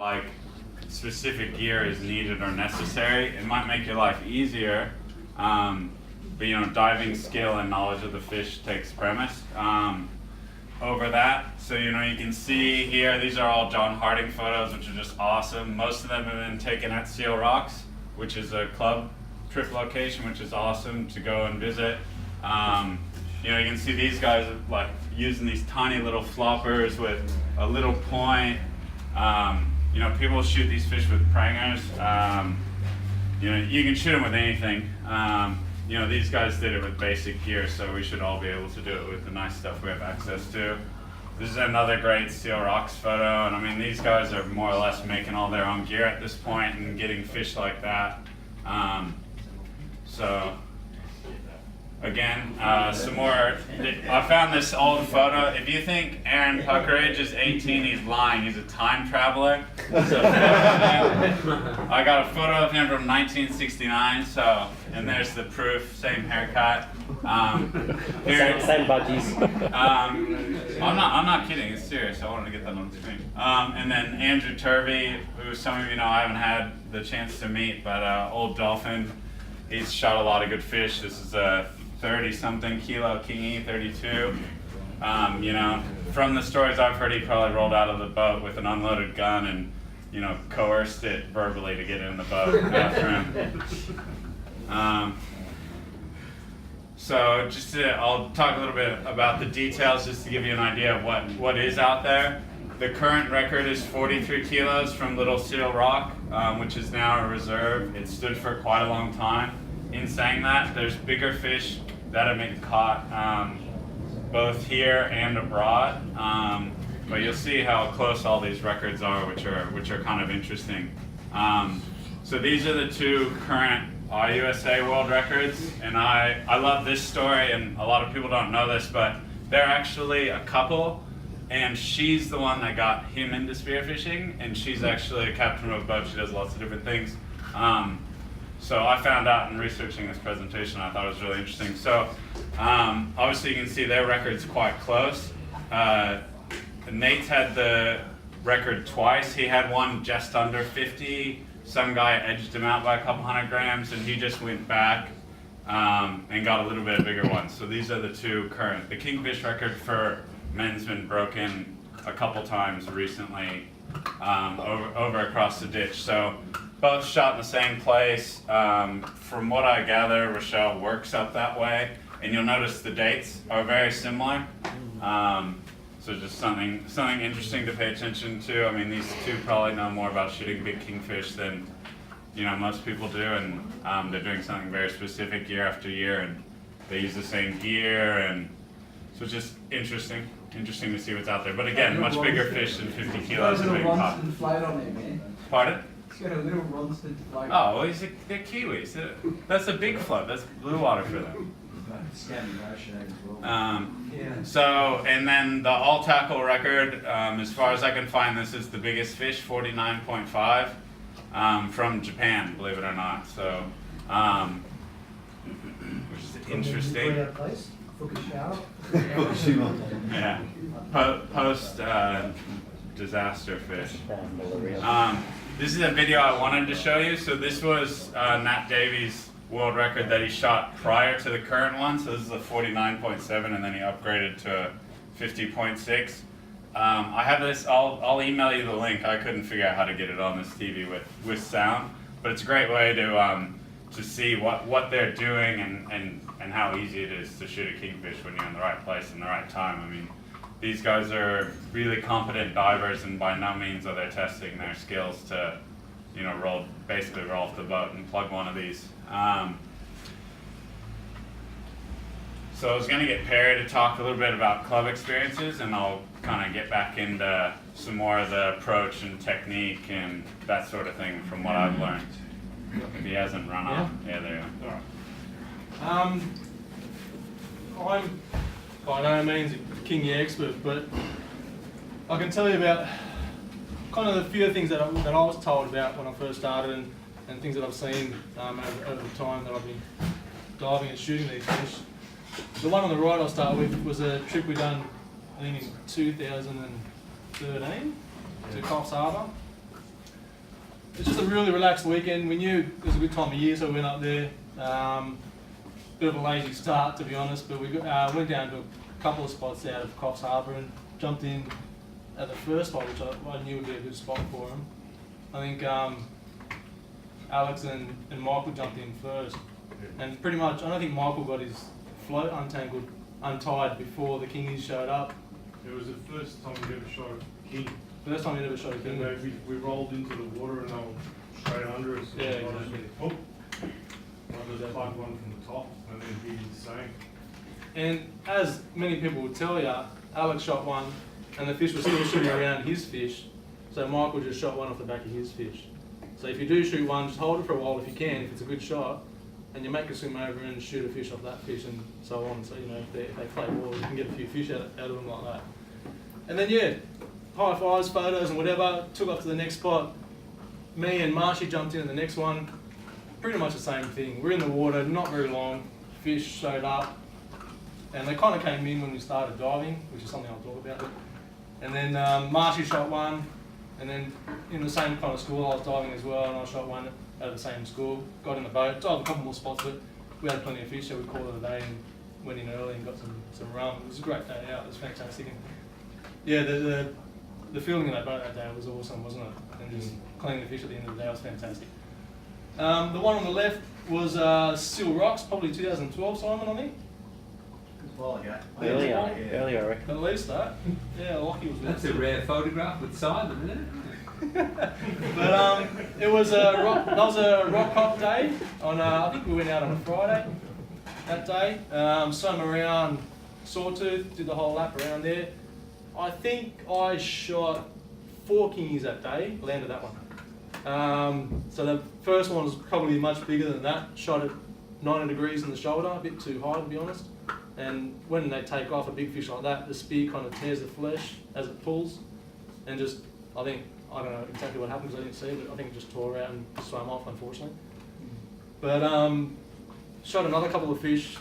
like specific gear is needed or necessary. It might make your life easier, but you know, diving skill and knowledge of the fish takes premise over that. So you know, you can see here, these are all John Harding photos, which are just awesome. Most of them have been taken at Seal Rocks, which is a club trip location, which is awesome to go and visit. You know, you can see these guys are like using these tiny little floppers with a little point. You know, people shoot these fish with prangers. You know, you can shoot them with anything. You know, these guys did it with basic gear, so we should all be able to do it with the nice stuff we have access to. This is another great Seal Rocks photo, and I mean, these guys are more or less making all their own gear at this point and getting fish like that. So again, some more. I found this old photo. If you think Aaron Puckeridge is 18, he's lying. He's a time traveler. So I got a photo of him from 1969. So, and there's the proof. Same haircut. Same budgies. I'm not kidding. It's serious. I wanted to get that on the screen. And then Andrew Turvey, who some of you know I haven't had the chance to meet, but old Dolphin. He's shot a lot of good fish. This is a 30-something kilo kingy, 32. You know, from the stories I've heard, he probably rolled out of the boat with an unloaded gun and, you know, coerced it verbally to get in the boat after him. So just I'll talk a little bit about the details just to give you an idea of what is out there. The current record is 43 kilos from Little Seal Rock, which is now a reserve. It stood for quite a long time. In saying that, there's bigger fish that have been caught both here and abroad. But you'll see how close all these records are, which are kind of interesting. So these are the two current USA world records, and I love this story, and a lot of people don't know this, but they're actually a couple. And she's the one that got him into spearfishing, and she's actually a captain of a boat. She does lots of different things. So I found out in researching this presentation, I thought it was really interesting. So obviously you can see their record's quite close. Nate's had the record twice. He had one just under 50. Some guy edged him out by a couple 100 grams, and he just went back and got a little bit bigger one. So these are the two current. The Kingfish record for men's been broken a couple times recently over across the ditch. So both shot in the same place. From what I gather, Rochelle works up that way, and you'll notice the dates are very similar. So just something interesting to pay attention to. I mean, these two probably know more about shooting big kingfish than most people do, and they're doing something very specific year after year, and they use the same gear, and so it's just interesting to see what's out there. But again, much bigger fish than 50 kilos have been caught. Pardon? He's got a little Ronston float. Oh, well, they're Kiwis. That's a big float. That's blue water for them. So, and then the all tackle record, as far as I can find, this is the biggest fish, 49.5, from Japan, believe it or not. So, which is interesting. Yeah, post disaster fish. This is a video I wanted to show you. So this was Nat Davies' world record that he shot prior to the current one. So this is a 49.7, and then he upgraded to a 50.6. I have this. I'll email you the link. I couldn't figure out how to get it on this TV with sound, but it's a great way to see what they're doing and how easy it is to shoot a kingfish when you're in the right place in the right time. I mean, these guys are really competent divers, and by no means are they testing their skills to, basically roll off the boat and plug one of these. So I was going to get Perry to talk a little bit about club experiences, and I'll kind of get back into some more of the approach and technique and that sort of thing from what I've learned. If he hasn't run off. Yeah, there you go. I'm by no means a kingy expert, but I can tell you about kind of the few things that I was told about when I first started, and things that I've seen over the time that I've been diving and shooting these fish. The one on the right I'll start with was a trip we done, I think in 2013 to Coffs Harbour. it's just a really relaxed weekend. We knew it was a good time of year, so we went up there. Bit of a lazy start, to be honest, but we went down to a couple of spots out of Coffs Harbour and jumped in at the first spot, which I knew would be a good spot for him. I think Alex and Michael jumped in first, and pretty much I don't think Michael got his float untied before the kingies showed up. It was the first time we ever shot a king. First time we ever shot a king. And we rolled into the water and they were straight under us. Yeah, exactly. Oh, one just plugged one from the top and then he did the same. And as many people will tell you, Alex shot one and the fish was still swimming around his fish, so Michael just shot one off the back of his fish. So if you do shoot one, just hold it for a while if you can, if it's a good shot, and you make a swim over and shoot a fish off that fish and so on. So, you know, if they play ball, you can get a few fish out of them like that. And then, yeah, high fives, photos and whatever, took off to the next spot. Me and Marshy jumped in the next one. Pretty much the same thing. We're in the water, not very long. Fish showed up. And they kind of came in when we started diving, which is something I'll talk about. And then Marshy shot one. And then in the same kind of school, I was diving as well, and I shot one out of the same school. Got in the boat, dived a couple more spots, but we had plenty of fish, so we called it a day and went in early and got some rum. It was a great day out. It was fantastic. And yeah, the feeling of that boat that day was awesome, wasn't it? And just cleaning the fish at the end of the day was fantastic. The one on the left was Seal Rocks, probably 2012, Simon, I think. Well, yeah. Earlier, I reckon. At least that. Yeah, Lockie was with That's us. a rare photograph with Simon, isn't it? But it was a rock hop day. On I think we went out on a Friday that day. Swam around Sawtooth, did the whole lap around there. I think I shot 4 kingies that day. Landed that one. So the first one was probably much bigger than that. Shot at 90 degrees in the shoulder, a bit too high to be honest. And when they take off a big fish like that, the spear kind of tears the flesh as it pulls, and just I don't know exactly what happened because I didn't see it, but I think it just tore out and swam off, unfortunately. But shot another couple of fish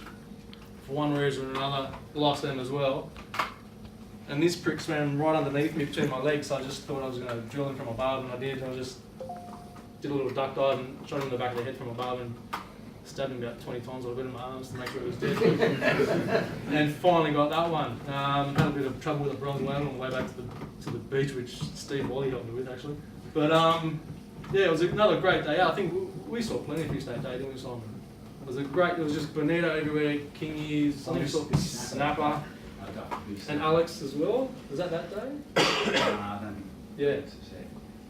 for one reason or another, lost them as well. And this prick swam right underneath me between my legs, so I just thought I was going to drill him from above, and I did. I just did a little duck dive and shot him in the back of the head from above and stabbed him about 20 times. I bit in my arms to make sure he was dead. And finally got that one. Had a bit of trouble with a bronze whale on the way back to the beach, which Steve Wally helped me with actually. But yeah, it was another great day. I think we saw plenty of fish that day, didn't we, Simon? It was just bonito everywhere, kingies, I think we saw snapper, and Alex as well. Was that day? Yeah.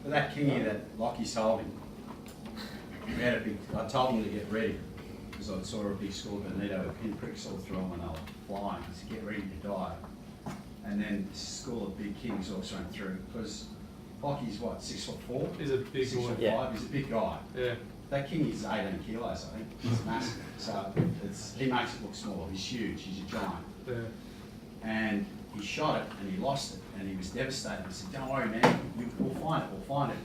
But that kingy that Lockie sold him, I told him to get ready because I saw a big school of bonito with pinpricks all through them when they were flying. I said, get ready to dive. And then this school of big kings also went through because Lockie's what, 6'4"? He's a big boy. 6'5". Yeah. He's a big guy. Yeah. That king is 18 kilos, I think. He's massive. So he makes it look small. He's huge. He's a giant. Yeah. And he shot it and he lost it and he was devastated. I said, don't worry, man. We'll find it.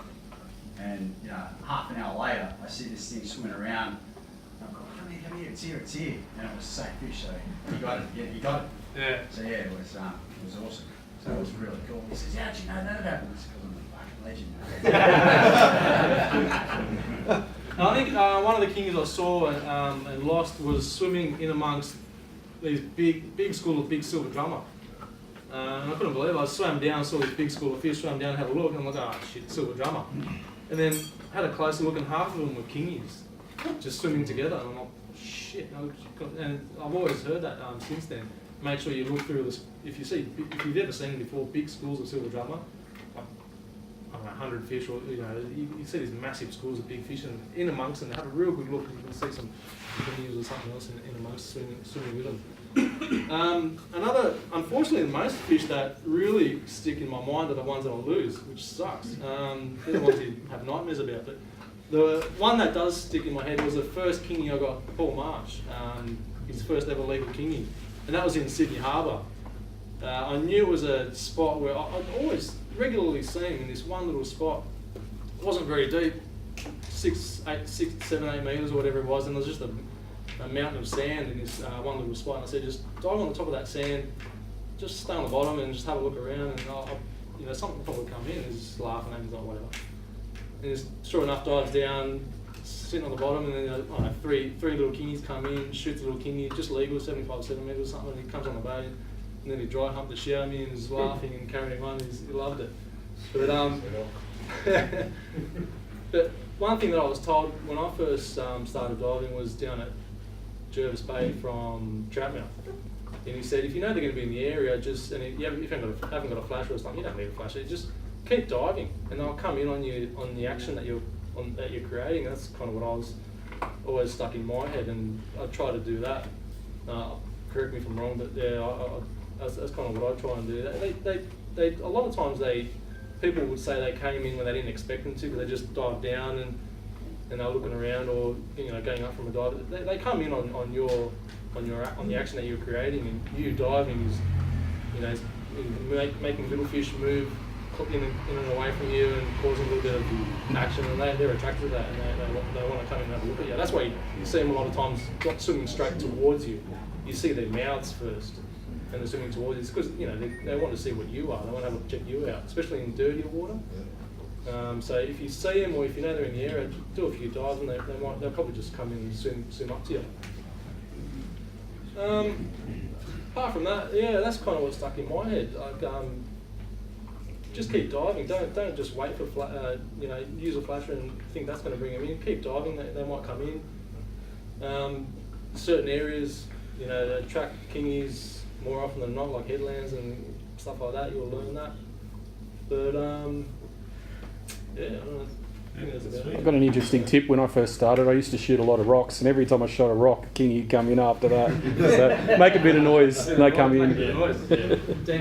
And you know, half an hour later, I see this thing swimming around. And I'm going, come here, it's here. And it was the same fish, so he got it. Yeah, he got it. Yeah. So yeah, it was awesome. So it was really cool. He says, how'd you know that happened? It's because I'm a fucking legend. I think one of the kingies I saw and lost was swimming in amongst these big school of big silver drummer. And I couldn't believe it. I swam down, saw this big school of fish, swam down, had a look, and I'm like, oh shit, silver drummer. And then had a closer look, and half of them were kingies, just swimming together. And I'm like, shit. And I've always heard that since then. Make sure you look through this. If you've ever seen before big schools of silver drummer, like, I don't know, 100 fish, or you know, you see these massive schools of big fish, and in amongst them, have a real good look, and you can see some kingies or something else in amongst swimming with them. Unfortunately, most fish that really stick in my mind are the ones that I lose, which sucks. They're the ones you have nightmares about. But the one that does stick in my head was the first kingy I got, Paul Marsh, his first ever legal kingy, and that was in Sydney Harbour. I knew it was a spot where I'd always regularly seen him in this one little spot. It wasn't very deep, 6, 7, 8 metres or whatever it was, and there was just a mountain of sand in this one little spot. And I said, just dive on the top of that sand, just stay on the bottom and just have a look around, and something will probably come in. And he's just laughing at me, he's like, whatever. and just sure enough dives down, sitting on the bottom, and then I don't know, three little kingies come in, shoots a little kingie, just legal, 75 centimetres or something, and he comes on the bait, and then he dry humped the shit out of me and was laughing and carrying on. He loved it. But but one thing that I was told when I first started diving was down at Jervis Bay from Troutmouth. And he said, if you know they're going to be in the area, just, and if you haven't got a flasher or something, you don't need a flasher, just keep diving, and they'll come in on you on the action that you're creating. That's kind of what I was always stuck in my head, and I try to do that. Correct me if I'm wrong, but yeah, that's kind of what I try and do. They a lot of times people would say they came in when they didn't expect them to, because they just dived down and they're looking around, or going up from a dive. They come in on the action that you're creating, and you diving is making little fish move in and away from you and causing a little bit of action, and they're attracted to that, and they want to come in and have a look at you. That's why you see them a lot of times not swimming straight towards you. You see their mouths first, and they're swimming towards you. It's because they want to see what you are. They want to have a check you out, especially in dirtier water. So if you see them, or if you know they're in the area, do a few dives, and they'll probably just come in and swim up to you. Apart from that, yeah, that's kind of what stuck in my head. Like, just keep diving. Don't just wait for use a flasher and think that's going to bring them in. Keep diving. They might come in. Certain areas, they attract kingies more often than not, like headlands and stuff like that. You'll learn that. But yeah, I don't know. I think that's about it. I've got an interesting tip. When I first started, I used to shoot a lot of rocks, and every time I shot a rock, a kingie would come in after that. So make a bit of noise, and they come in. Dean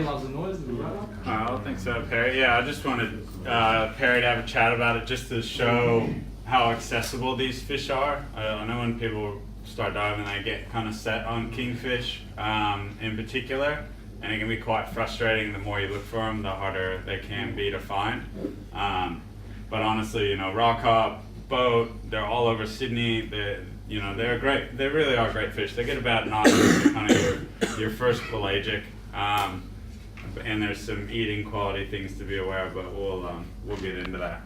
loves the noise, does he, right? I don't think so, Perry. Yeah, I just wanted Perry to have a chat about it, just to show how accessible these fish are. I know when people start diving, they get kind of set on kingfish in particular, and it can be quite frustrating. The more you look for them, the harder they can be to find. But honestly, rock hop, boat, they're all over Sydney. They're great. They really are great fish. They get about notch, kind of your first pelagic. And there's some eating quality things to be aware of, but we'll get into that.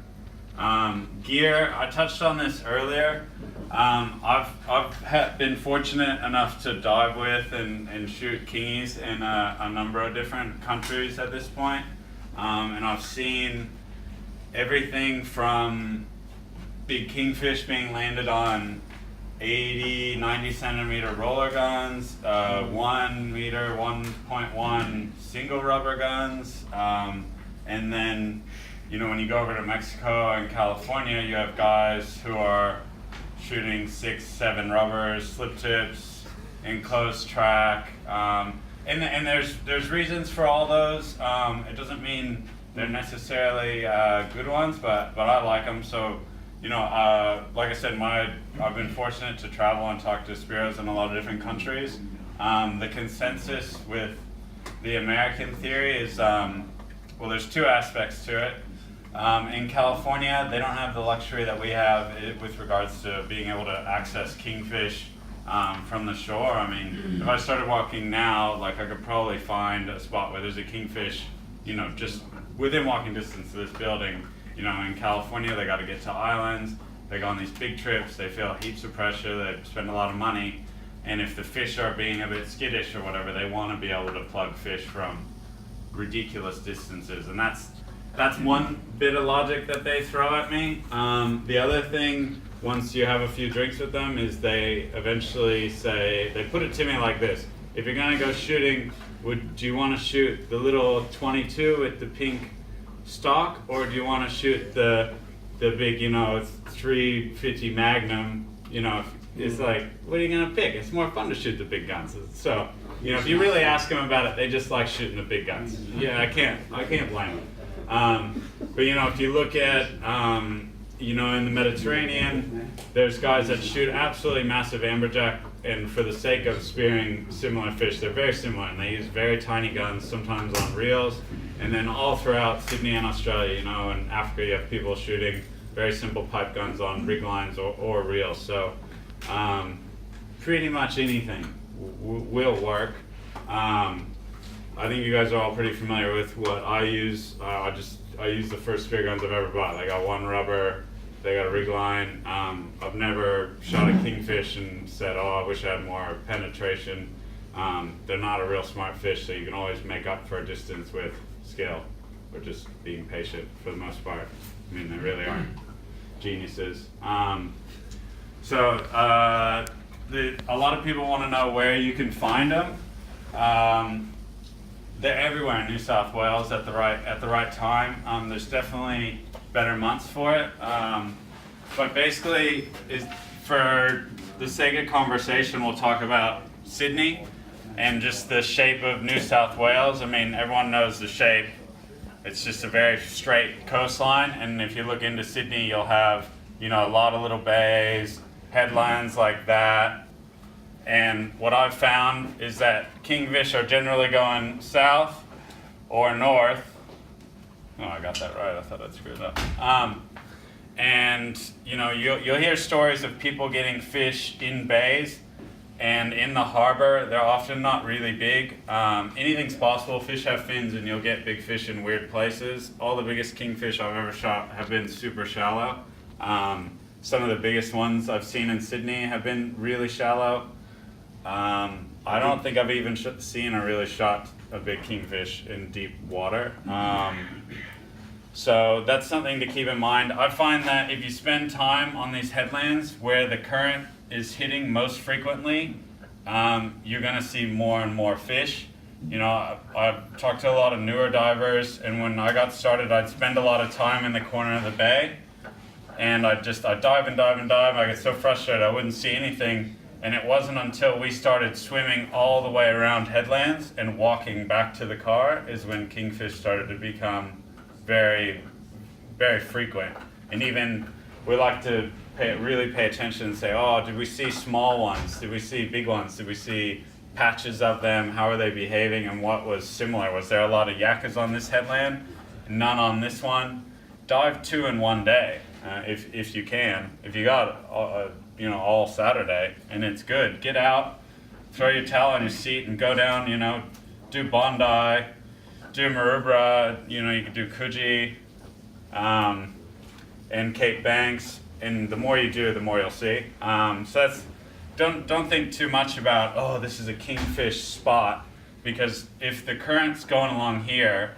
Gear, I touched on this earlier. I've been fortunate enough to dive with and shoot kingies in a number of different countries at this point. And I've seen everything from big kingfish being landed on 80, 90 centimeter roller guns, 1 meter, 1.1 single rubber guns, and then, when you go over to Mexico and California, you have guys who are shooting 6, 7 rubbers, slip tips, enclosed track, and there's reasons for all those. It doesn't mean they're necessarily good ones, but I like them. So, like I said, I've been fortunate to travel and talk to Spearos in a lot of different countries. The consensus with the American theory is, there's 2 aspects to it. In California, they don't have the luxury that we have with regards to being able to access kingfish from the shore. I mean, if I started walking now, I could probably find a spot where there's a kingfish, just within walking distance of this building. In California, they got to get to islands. They go on these big trips. They feel heaps of pressure. They spend a lot of money. And if the fish are being a bit skittish or whatever, they want to be able to plug fish from ridiculous distances. And that's one bit of logic that they throw at me. The other thing, once you have a few drinks with them, is they eventually say, they put it to me like this: if you're going to go shooting, do you want to shoot the little 22 with the pink stock, or do you want to shoot the big, 350 Magnum? It's like, what are you going to pick? It's more fun to shoot the big guns. So, if you really ask them about it, they just like shooting the big guns. Yeah, I can't blame them. But if you look at, in the Mediterranean, there's guys that shoot absolutely massive amberjack, and for the sake of spearing similar fish, they're very similar, and they use very tiny guns, sometimes on reels. And then all throughout Sydney and Australia, and Africa, you have people shooting very simple pipe guns on rig lines or reels. So pretty much anything will work. I think you guys are all pretty familiar with what I use. I just I use the first spear guns I've ever bought. They got one rubber, they got a rig line. I've never shot a kingfish and said, oh, I wish I had more penetration. They're not a real smart fish, so you can always make up for a distance with skill or just being patient for the most part. I mean, they really aren't geniuses. So a lot of people want to know where you can find them. They're everywhere in New South Wales at the right time. There's definitely better months for it. But basically, for the sake of conversation, we'll talk about Sydney and just the shape of New South Wales. I mean, everyone knows the shape. It's just a very straight coastline, and if you look into Sydney, you'll have, you know, a lot of little bays, headlands like that. And what I've found is that kingfish are generally going south or north. Oh, I got that right. I thought I'd screwed up. And you know, you'll hear stories of people getting fish in bays and in the harbor. They're often not really big. Anything's possible. Fish have fins, and you'll get big fish in weird places. All the biggest kingfish I've ever shot have been super shallow. Some of the biggest ones I've seen in Sydney have been really shallow. I don't think I've even seen or really shot a big kingfish in deep water. So that's something to keep in mind. I find that if you spend time on these headlands where the current is hitting most frequently, you're gonna see more and more fish. You know, I've talked to a lot of newer divers, and when I got started, I'd spend a lot of time in the corner of the bay, and I'd dive and dive and dive. I get so frustrated I wouldn't see anything. And it wasn't until we started swimming all the way around headlands and walking back to the car is when kingfish started to become very, very frequent. And even we like to really pay attention and say, oh, did we see small ones? Did we see big ones? Did we see patches of them? How are they behaving? And what was similar? Was there a lot of yakas on this headland? None on this one? Dive 2 in one day, if you can. If you got all Saturday, and it's good. Get out, throw your towel on your seat, and go down. You know, do Bondi, do Maroubra. You know, you could do Coogee, and Cape Banks. And the more you do, the more you'll see. So that's don't think too much about, oh, this is a kingfish spot, because if the current's going along here,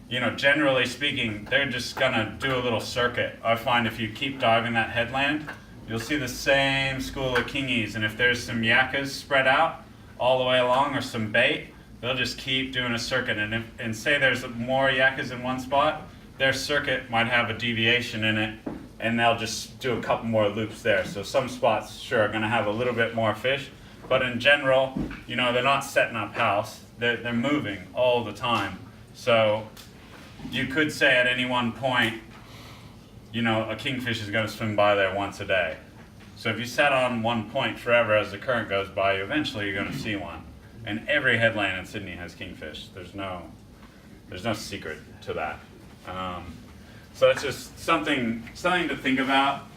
you know, generally speaking, they're just gonna do a little circuit. I find if you keep diving that headland, you'll see the same school of kingies, and if there's some yakas spread out all the way along or some bait, they'll just keep doing a circuit. And say there's more yakas in one spot, their circuit might have a deviation in it, and they'll just do a couple more loops there. So some spots, sure, are going to have a little bit more fish, but in general, you know, they're not setting up house. They're moving all the time. So you could say at any one point, you know, a kingfish is going to swim by there once a day. So if you sat on one point forever as the current goes by you, eventually you're going to see one. And every headland in Sydney has kingfish. There's no secret to that. So that's just something to think about.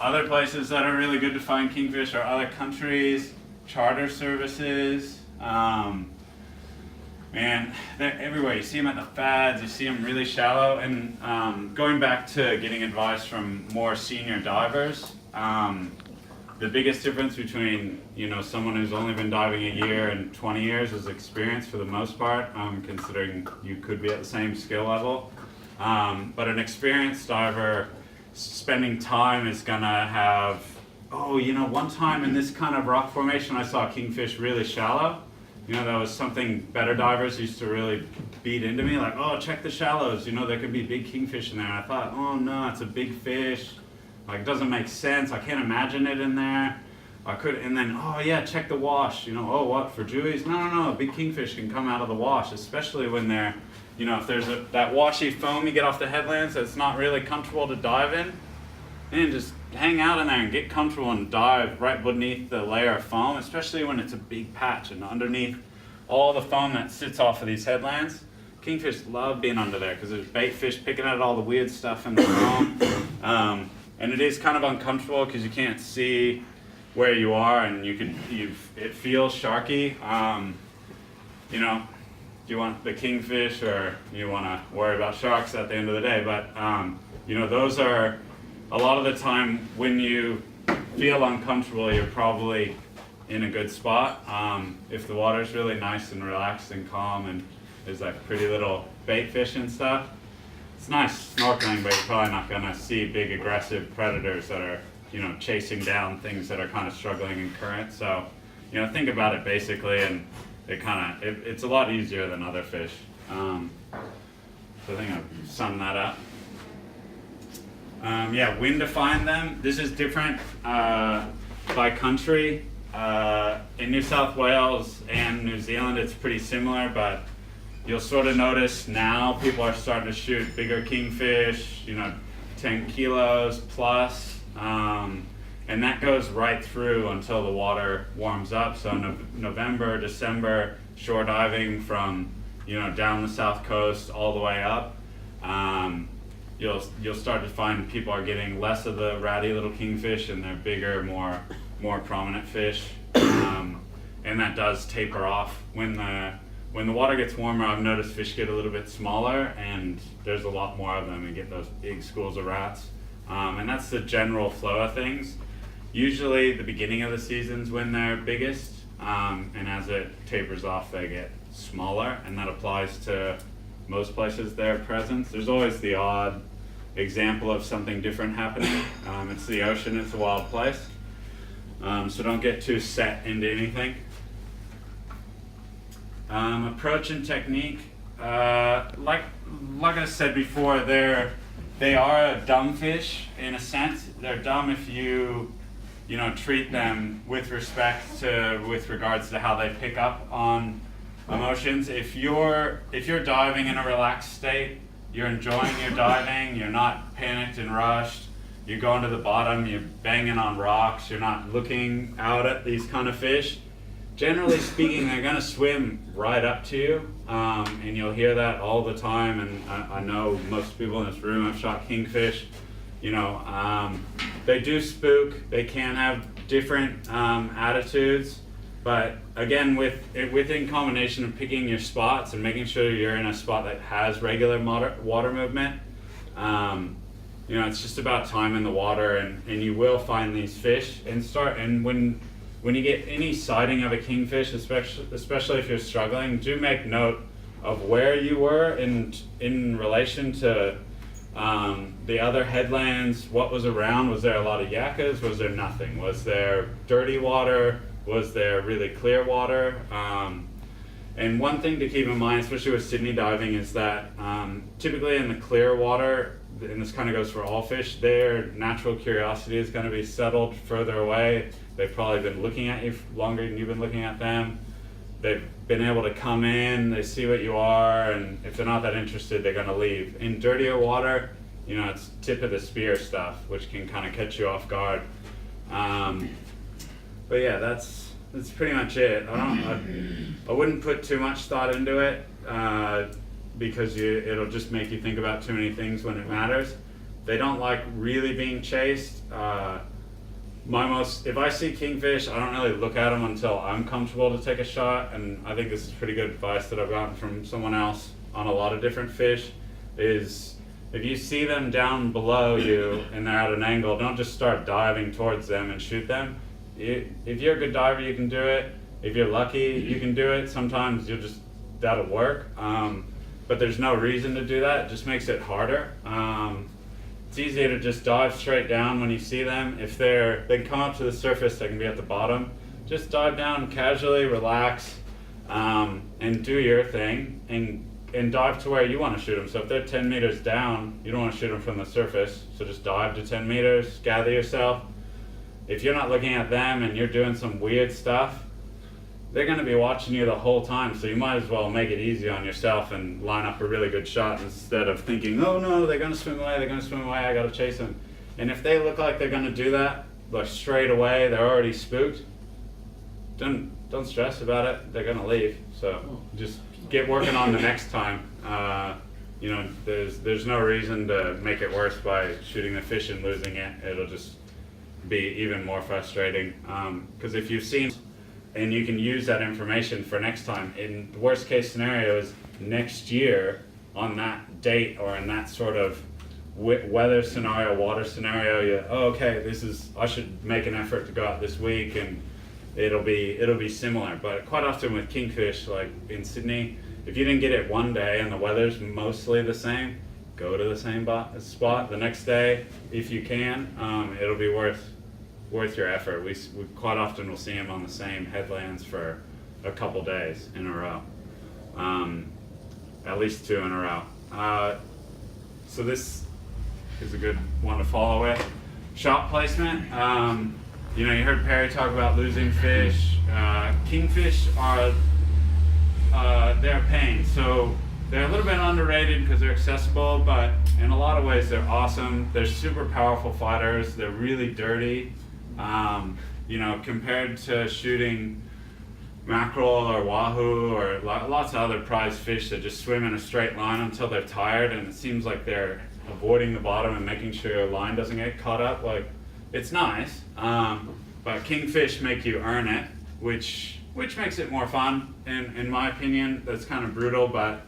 Other places that are really good to find kingfish are other countries, charter services. Man, they're everywhere. You see them at the fads, you see them really shallow. And going back to getting advice from more senior divers, the biggest difference between, you know, someone who's only been diving a year and 20 years is experience for the most part, considering you could be at the same skill level. But an experienced diver spending time is gonna have, oh, you know, one time in this kind of rock formation I saw kingfish really shallow. You know, that was something better divers used to really beat into me, like, oh, check the shallows, you know, there could be big kingfish in there. And I thought, oh no, it's a big fish. Like, it doesn't make sense. I can't imagine it in there. And then, oh yeah, check the wash. You know, oh, what, for jewies? No, big kingfish can come out of the wash, especially when they're, you know, if there's that washy foam you get off the headlands that's not really comfortable to dive in, and just hang out in there and get comfortable and dive right beneath the layer of foam, especially when it's a big patch and underneath all the foam that sits off of these headlands. Kingfish love being under there because there's bait fish picking at all the weird stuff in the foam. And it is kind of uncomfortable because you can't see where you are, and it feels sharky. You know, you want the kingfish or you want to worry about sharks at the end of the day. But you know, those are a lot of the time when you feel uncomfortable, you're probably in a good spot. If the water's really nice and relaxed and calm and there's like pretty little bait fish and stuff, it's nice snorkeling, but you're probably not gonna see big aggressive predators that are, you know, chasing down things that are kind of struggling in current. So, you know, think about it basically, and it's a lot easier than other fish. So I think I've summed that up. Yeah, when to find them. This is different by country. In New South Wales and New Zealand, it's pretty similar, but you'll sort of notice now people are starting to shoot bigger kingfish, you know, 10 kilos plus, and that goes right through until the water warms up. So November, December, shore diving from, you know, down the south coast all the way up. You'll start to find people are getting less of the ratty little kingfish and they're bigger, more prominent fish, and that does taper off when the water gets warmer. I've noticed fish get a little bit smaller and there's a lot more of them and get those big schools of rats, and that's the general flow of things. Usually the beginning of the season's when they're biggest, and as it tapers off they get smaller, and that applies to most places their presence. There's always the odd example of something different happening. It's the ocean, it's a wild place. So don't get too set into anything. Approach and technique. Like I said before, they are a dumb fish in a sense. They're dumb if you treat them with regards to how they pick up on emotions. If you're diving in a relaxed state, you're enjoying your diving, you're not panicked and rushed, you're going to the bottom, you're banging on rocks, you're not looking out at these kind of fish, generally speaking, they're going to swim right up to you, and you'll hear that all the time. And I know most people in this room have shot kingfish. You know, they do spook, they can have different attitudes. But again, within combination of picking your spots and making sure you're in a spot that has regular water movement, you know, it's just about time in the water, and you will find these fish. And when you get any sighting of a kingfish, especially if you're struggling, do make note of where you were in relation to the other headlands. What was around? Was there a lot of yakas? Was there nothing? Was there dirty water? Was there really clear water? And one thing to keep in mind, especially with Sydney diving, is that typically in the clear water, and this kind of goes for all fish, their natural curiosity is going to be settled further away. They've probably been looking at you longer than you've been looking at them. They've been able to come in, they see what you are, and if they're not that interested, they're going to leave. In dirtier water, you know, it's tip of the spear stuff, which can kind of catch you off guard. But yeah, that's pretty much it. I wouldn't put too much thought into it, because it'll just make you think about too many things when it matters. They don't like really being chased. If I see kingfish, I don't really look at them until I'm comfortable to take a shot, and I think this is pretty good advice that I've gotten from someone else on a lot of different fish, is if you see them down below you and they're at an angle, don't just start diving towards them and shoot them. If you're a good diver, you can do it. If you're lucky, you can do it. Sometimes that'll work. But there's no reason to do that. It just makes it harder. It's easier to just dive straight down when you see them. If they can come up to the surface, they can be at the bottom. Just dive down casually, relax, and do your thing, and dive to where you want to shoot them. So if they're 10 meters down, you don't want to shoot them from the surface. So just dive to 10 meters, gather yourself. If you're not looking at them and you're doing some weird stuff, they're going to be watching you the whole time, so you might as well make it easy on yourself and line up a really good shot instead of thinking, oh no, they're going to swim away, I got to chase them. And if they look like they're going to do that, like straight away, they're already spooked, don't stress about it, they're going to leave. So just get working on the next time. You know, there's no reason to make it worse by shooting the fish and losing it. It'll just be even more frustrating. Because if you've seen and you can use that information for next time. In the worst case scenario is next year on that date or in that sort of weather scenario, water scenario, okay, I should make an effort to go out this week, and it'll be similar. But quite often with kingfish, like in Sydney, if you didn't get it one day and the weather's mostly the same, go to the same spot the next day if you can. It'll be worth your effort. We quite often will see them on the same headlands for a couple days in a row, at least 2 in a row. So this is a good one to follow with. Shot placement. You heard Perry talk about losing fish. Kingfish are they're a pain. So they're a little bit underrated because they're accessible, but in a lot of ways they're awesome. They're super powerful fighters. They're really dirty. Compared to shooting mackerel or wahoo or lots of other prized fish that just swim in a straight line until they're tired, and it seems like they're avoiding the bottom and making sure your line doesn't get caught up. Like, it's nice, but kingfish make you earn it, which makes it more fun in my opinion. That's kind of brutal, but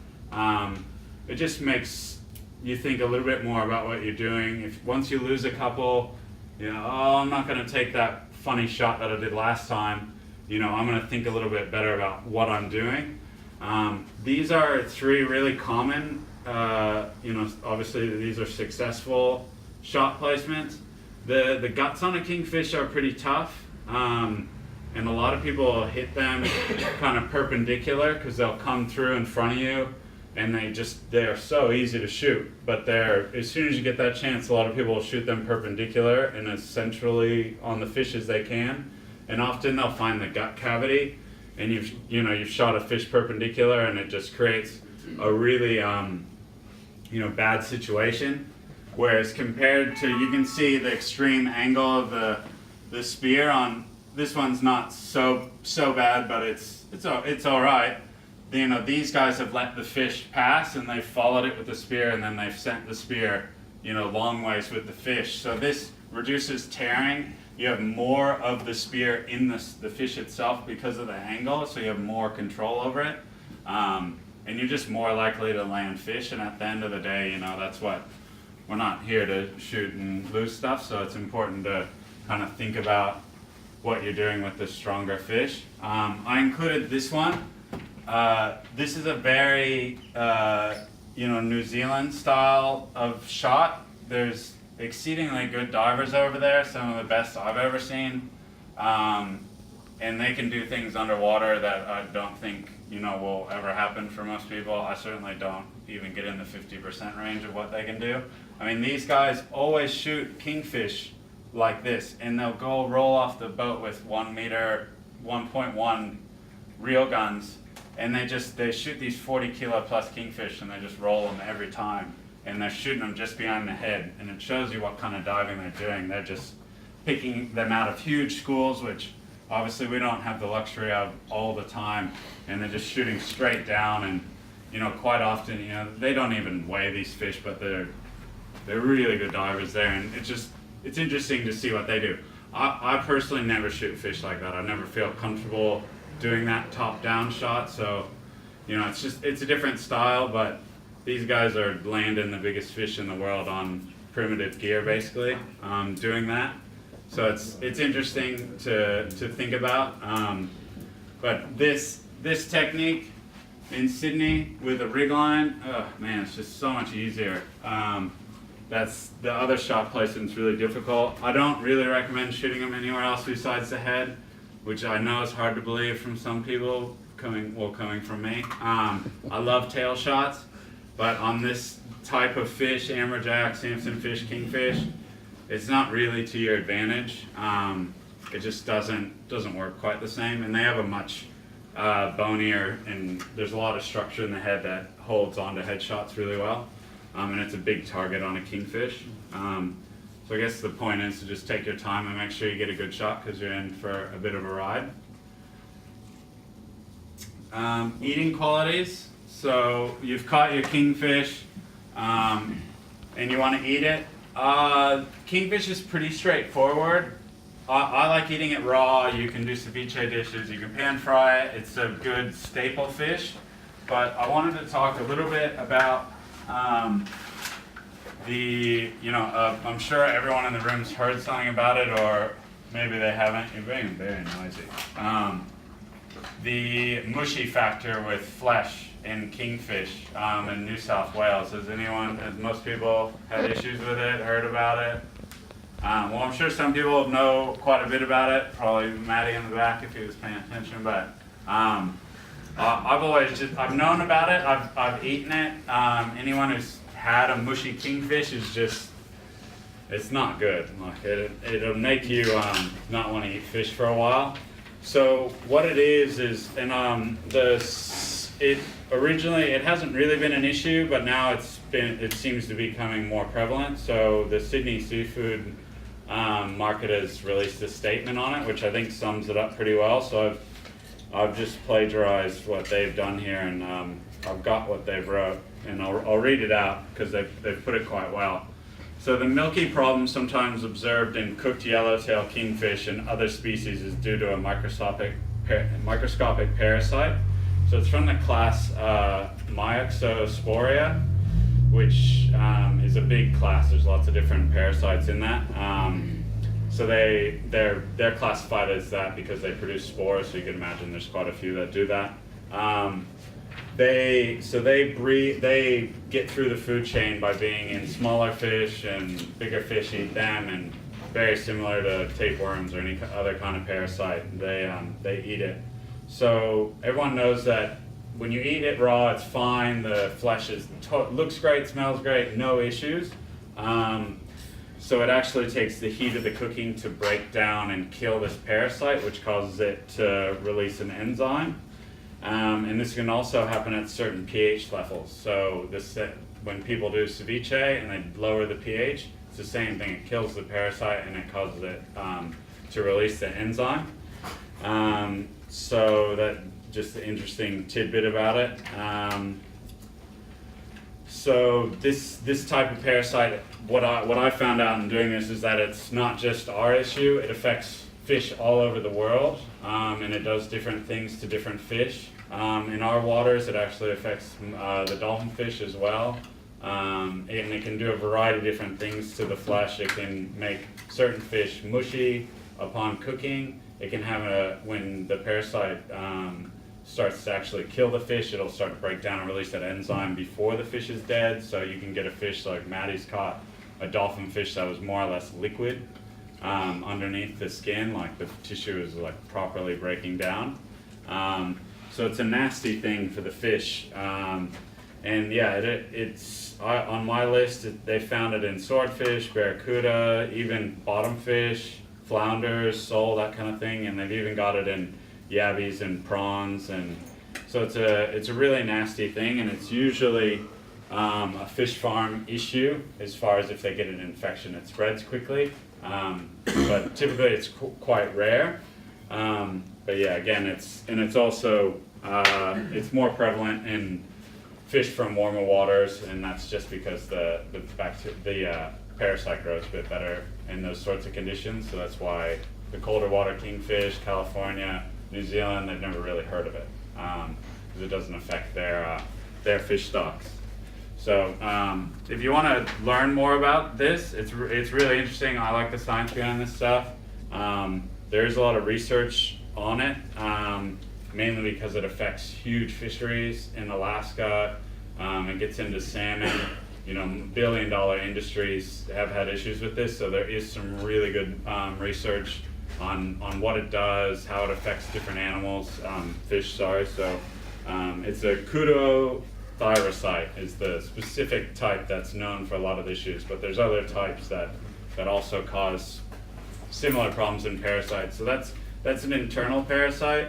it just makes you think a little bit more about what you're doing. If once you lose a couple, I'm not going to take that funny shot that I did last time. I'm going to think a little bit better about what I'm doing. These are 3 really common, obviously these are successful shot placements. The guts on a kingfish are pretty tough, and a lot of people hit them kind of perpendicular because they'll come through in front of you, and they're so easy to shoot. But as soon as you get that chance, a lot of people will shoot them perpendicular and as centrally on the fish as they can. And often they'll find the gut cavity, and you've shot a fish perpendicular, and it just creates a really bad situation. Whereas compared to, you can see the extreme angle of the spear on this one's not so bad, but it's all right. These guys have let the fish pass, and they've followed it with the spear, and then they've sent the spear long ways with the fish. So this reduces tearing. You have more of the spear in the fish itself because of the angle, so you have more control over it, and you're just more likely to land fish. And at the end of the day, that's what we're not here to shoot and lose stuff. So it's important to kind of think about what you're doing with the stronger fish. I included this one. This is a very New Zealand style of shot. There's exceedingly good divers over there, some of the best I've ever seen, and they can do things underwater that I don't think will ever happen for most people. I certainly don't even get in the 50% range of what they can do. I mean, these guys always shoot kingfish like this, and they'll go roll off the boat with 1 meter, 1.1 reel guns, and they shoot these 40 kilo plus kingfish, and they just roll them every time. And they're shooting them just behind the head, and it shows you what kind of diving they're doing. They're just picking them out of huge schools, which obviously we don't have the luxury of all the time, and they're just shooting straight down. And quite often, they don't even weigh these fish, but they're really good divers there, and it's interesting to see what they do. I personally never shoot fish like that. I never feel comfortable doing that top-down shot, so it's a different style, but these guys are landing the biggest fish in the world on primitive gear, basically, doing that. So it's interesting to think about. But this technique in Sydney with a rig line, oh man, it's just so much easier. That's the other shot placement's really difficult. I don't really recommend shooting them anywhere else besides the head, which I know is hard to believe from some people coming from me. I love tail shots. But on this type of fish, amberjack, Samson fish, kingfish, it's not really to your advantage. It just doesn't work quite the same, and they have a much bonier, and there's a lot of structure in the head that holds onto headshots really well, and it's a big target on a kingfish. So I guess the point is to just take your time and make sure you get a good shot because you're in for a bit of a ride. Eating qualities. So you've caught your kingfish, and you want to eat it. Kingfish is pretty straightforward. I like eating it raw. You can do ceviche dishes. You can pan fry it. It's a good staple fish. But I wanted to talk a little bit about I'm sure everyone in the room's heard something about it, or maybe they haven't. You're being very noisy. The mushy factor with flesh in kingfish in New South Wales. Has most people had issues with it, heard about it? Well, I'm sure some people know quite a bit about it, probably Maddie in the back if he was paying attention, but I've known about it, I've eaten it. Anyone who's had a mushy kingfish it's not good. Like it'll make you not want to eat fish for a while. So what it is, originally it hasn't really been an issue, but now it seems to be becoming more prevalent. So the Sydney seafood market has released a statement on it, which I think sums it up pretty well. So I've just plagiarized what they've done here, and I've got what they've wrote, and I'll read it out because they've put it quite well. So the milky problem sometimes observed in cooked yellowtail kingfish and other species is due to a microscopic parasite. So it's from the class Myoxosporia, which is a big class. There's lots of different parasites in that. So they're classified as that because they produce spores. So you can imagine there's quite a few that do that. They get through the food chain by being in smaller fish, and bigger fish eat them, and very similar to tapeworms or any other kind of parasite. They eat it. So everyone knows that when you eat it raw, it's fine. The flesh looks great, smells great, no issues. So it actually takes the heat of the cooking to break down and kill this parasite, which causes it to release an enzyme. And this can also happen at certain pH levels. So when people do ceviche and they lower the pH, it's the same thing. It kills the parasite and it causes it to release the enzyme. So that just an interesting tidbit about it. So this type of parasite, what I found out in doing this is that it's not just our issue. It affects fish all over the world, and it does different things to different fish. In our waters, it actually affects the dolphin fish as well. And it can do a variety of different things to the flesh. It can make certain fish mushy upon cooking. It can have when the parasite starts to actually kill the fish, it'll start to break down and release that enzyme before the fish is dead. So you can get a fish like Maddie's caught, a dolphin fish that was more or less liquid underneath the skin, like the tissue is like properly breaking down. So it's a nasty thing for the fish. And yeah, it's on my list. They found it in swordfish, barracuda, even bottomfish, flounders, sole, that kind of thing, and they've even got it in yabbies and prawns. And so it's a really nasty thing, and it's usually a fish farm issue as far as if they get an infection, it spreads quickly. But typically it's quite rare. But yeah, again, it's also it's more prevalent in fish from warmer waters, and that's just because the parasite grows a bit better in those sorts of conditions. So that's why the colder water kingfish, California, New Zealand, they've never really heard of it because it doesn't affect their fish stocks. So if you want to learn more about this, it's really interesting. I like the science behind this stuff. There is a lot of research on it, mainly because it affects huge fisheries in Alaska. It gets into salmon. Billion-dollar industries have had issues with this, so there is some really good research on what it does, how it affects different animals, fish, sorry. So it's a kudothyrocyte is the specific type that's known for a lot of issues, but there's other types that also cause similar problems in parasites. So that's an internal parasite.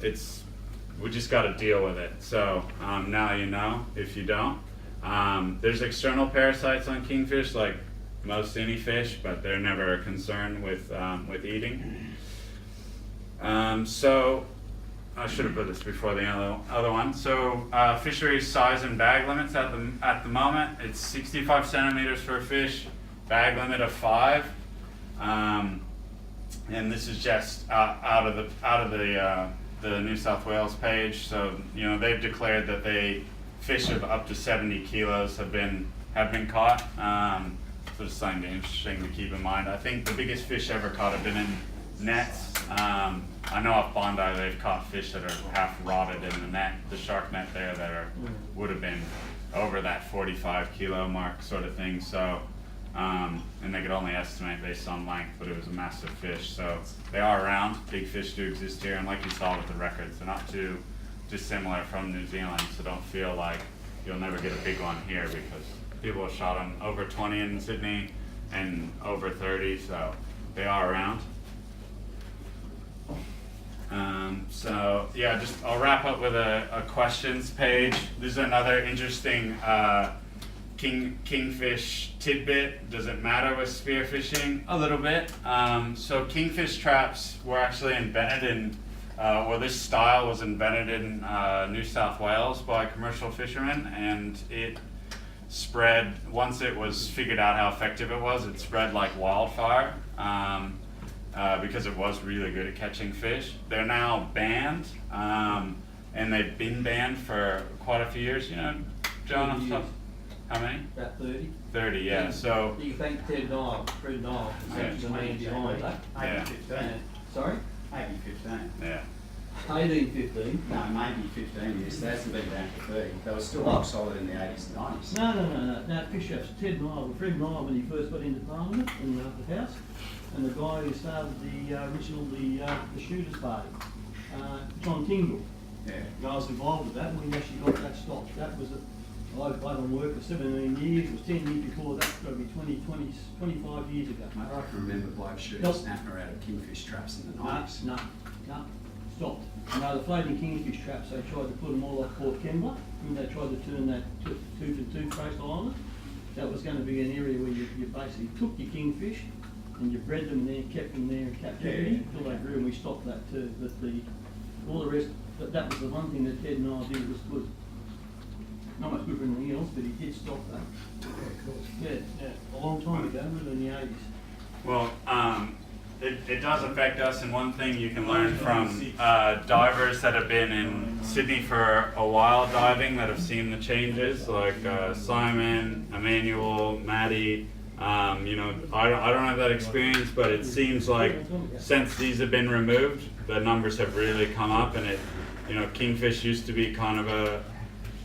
We just got to deal with it. So now you know, if you don't. There's external parasites on kingfish, like most any fish, but they're never a concern with eating. So I should have put this before the other one. So fishery size and bag limits at the moment, it's 65 centimeters for a fish, bag limit of 5. and this is just out of the New South Wales page. So they've declared that fish of up to 70 kilos have been caught. So just something interesting to keep in mind. I think the biggest fish ever caught have been in nets. I know off Bondi they've caught fish that are half rotted in the net, the shark net there that would have been over that 45 kilo mark sort of thing. So, and they could only estimate based on length, but it was a massive fish. So they are around. Big fish do exist here, and like you saw with the records, they're not too dissimilar from New Zealand. So don't feel like you'll never get a big one here, because people have shot them over 20 in Sydney and over 30. So they are around. So yeah, I'll wrap up with a questions page. This is another interesting kingfish tidbit. Does it matter with spearfishing? A little bit. So kingfish traps were actually invented in, this style was invented in New South Wales by commercial fishermen, and it spread, once it was figured out how effective it was, it spread like wildfire. Because it was really good at catching fish. They're now banned, and they've been banned for quite a few years. John, off the top, how many? About 30. 30, yeah. So You think Fred Nile, Yeah. the man behind that. Yeah. 15. Sorry? Maybe 15. yeah, 18, 15. No, maybe 15 years. They hasn't been down to 30. They were still up solid in the 80s and 90s. No, fish traps. Ted Nile, Fred Nile, when he first got into Parliament in the House, and the guy who started the shooters party, John Tingle. Yeah. I was involved with that when we actually got that stopped. That was I've done work for 17 years. It was 10 years before that, probably 25 years ago. Mate, I can remember blokes shooting Nope. snapper out of kingfish traps in the No, 90s. no, stopped. The floating kingfish traps, they tried to put them all off Port Kembla, and they tried to turn that tooth and toothpaste island. That was going to be an area where you basically took your kingfish and you bred them there, kept them there in captivity until they grew, and we stopped that too. But all the rest, that was the one thing that Ted and I did was good. Not much good for anything else, but he did stop that. Yeah, a long time ago, really in the 80s. well, it does affect us, and one thing you can learn from divers that have been in Sydney for a while diving, that have seen the changes, like Simon, Emmanuel, Maddie. I don't have that experience, but it seems like since these have been removed, the numbers have really come up, and kingfish used to be kind of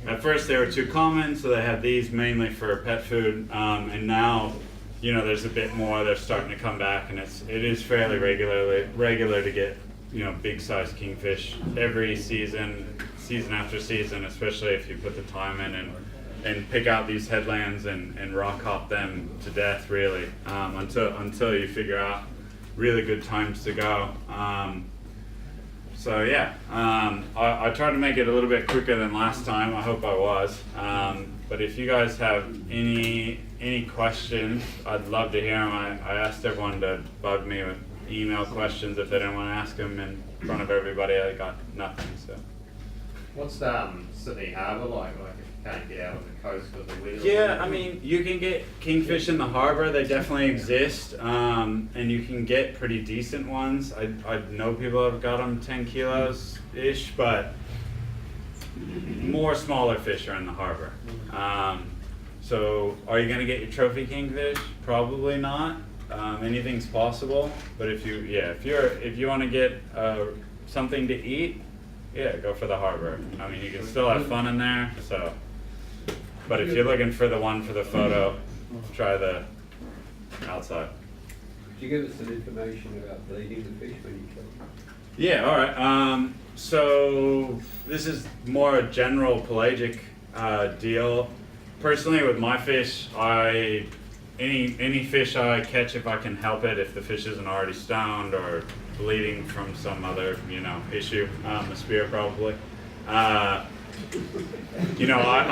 at first they were too common, so they had these mainly for pet food, and now, there's a bit more. They're starting to come back, and it is fairly regular to get, big sized kingfish every season after season, especially if you put the time in and pick out these headlands and rock hop them to death, really, until you figure out really good times to go. So yeah, I tried to make it a little bit quicker than last time. I hope I was. But if you guys have any questions, I'd love to hear them. I asked everyone to bug me with email questions if they didn't want to ask them in front of everybody. I got nothing. So. What's Sydney Harbour like? Like if you can't get out on the coast with the wheel? Yeah, I mean, you can get kingfish in the harbor. They definitely exist, and you can get pretty decent ones. I know people have got them 10 kilos ish, but more smaller fish are in the harbor. So, are you gonna get your trophy kingfish? Probably not. Anything's possible, but if you want to get something to eat. Yeah, go for the harbor. I mean, you can still have fun in there. So, but if you're looking for the one for the photo, try the outside. Could you give us some information about bleeding the fish when you kill them? Yeah. All right. So this is more a general pelagic deal. Personally, with my fish, any fish I catch, if I can help it, if the fish isn't already stoned or bleeding from some other, issue, a spear probably. I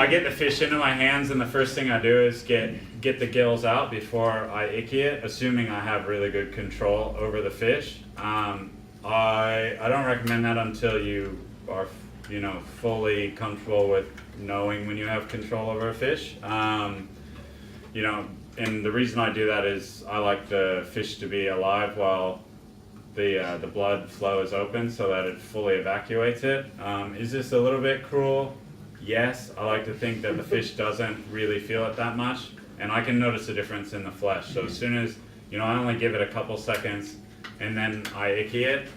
get the fish into my hands, and the first thing I do is get the gills out before I icky it, assuming I have really good control over the fish. I don't recommend that until you are, fully comfortable with knowing when you have control over a fish. And the reason I do that is I like the fish to be alive while the blood flow is open so that it fully evacuates it. Is this a little bit cruel? Yes. I like to think that the fish doesn't really feel it that much, and I can notice a difference in the flesh. So as soon as, I only give it a couple seconds and then I icky it.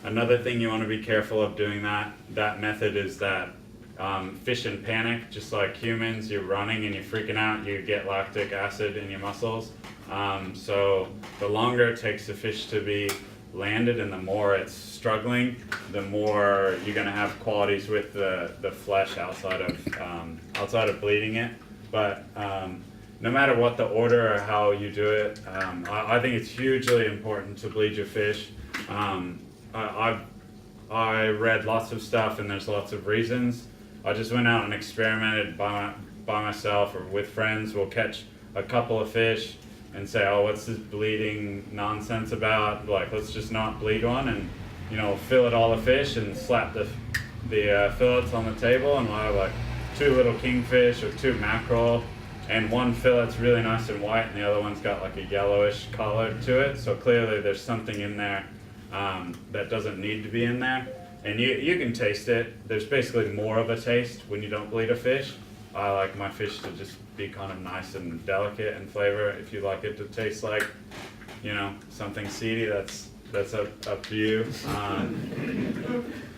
Another thing you want to be careful of doing that method is that fish in panic, just like humans, you're running and you're freaking out, you get lactic acid in your muscles. So the longer it takes the fish to be landed and the more it's struggling, the more you're going to have qualities with the flesh outside of bleeding it. But no matter what the order or how you do it, I think it's hugely important to bleed your fish. I read lots of stuff and there's lots of reasons. I just went out and experimented by myself or with friends. We'll catch a couple of fish and say, oh, what's this bleeding nonsense about? Like, let's just not bleed one, and fillet all the fish and slap the fillets on the table, and we'll have like 2 little kingfish or 2 mackerel, and one fillet's really nice and white, and the other one's got like a yellowish color to it. So clearly there's something in there that doesn't need to be in there. And you can taste it. There's basically more of a taste when you don't bleed a fish. I like my fish to just be kind of nice and delicate in flavor. If you like it to taste like, something seedy, that's up to you.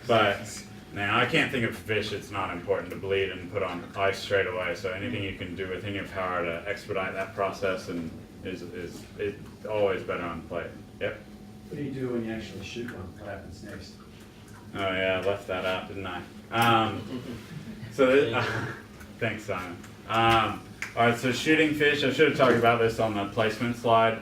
But now I can't think of fish it's not important to bleed and put on ice straight away. So anything you can do within your power to expedite that process and is always better on the plate. Yep. What do you do when you actually shoot one? What happens next? Oh yeah, I left that out, didn't I? Thanks, Simon. Alright, so shooting fish, I should have talked about this on the placement slide.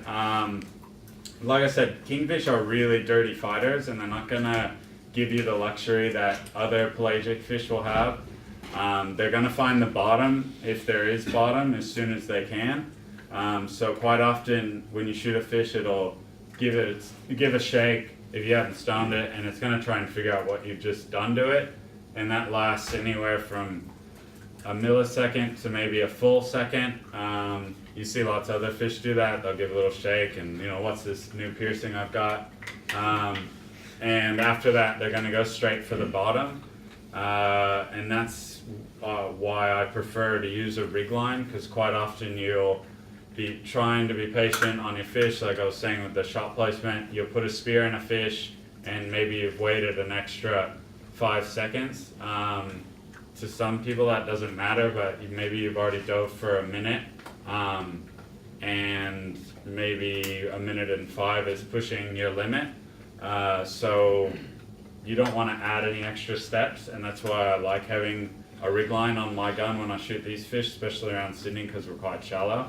Like I said, kingfish are really dirty fighters, and they're not gonna give you the luxury that other pelagic fish will have. They're gonna find the bottom, if there is bottom, as soon as they can. So quite often when you shoot a fish, it'll give a shake if you haven't stoned it, and it's going to try and figure out what you've just done to it, and that lasts anywhere from a millisecond to maybe a full second. You see lots of other fish do that. They'll give a little shake and, what's this new piercing I've got? And after that, they're going to go straight for the bottom, and that's why I prefer to use a rig line, because quite often you'll be trying to be patient on your fish. Like I was saying with the shot placement, you'll put a spear in a fish and maybe you've waited an extra 5 seconds. To some people that doesn't matter, but maybe you've already dove for a minute, and maybe a minute and 5 is pushing your limit. So you don't want to add any extra steps, and that's why I like having a rig line on my gun when I shoot these fish, especially around Sydney because we're quite shallow.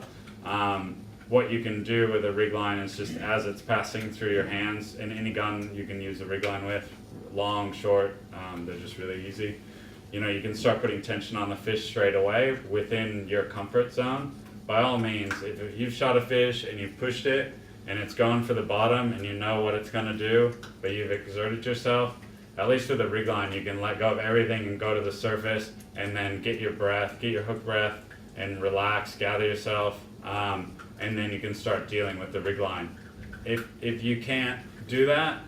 What you can do with a rig line is just as it's passing through your hands, and any gun you can use a rig line with, long, short, they're just really easy. You can start putting tension on the fish straight away within your comfort zone. By all means, if you've shot a fish and you've pushed it and it's going for the bottom and you know what it's going to do, but you've exerted yourself, at least with a rig line you can let go of everything and go to the surface and then get your hook breath and relax, gather yourself, and then you can start dealing with the rig line. If you can't do that,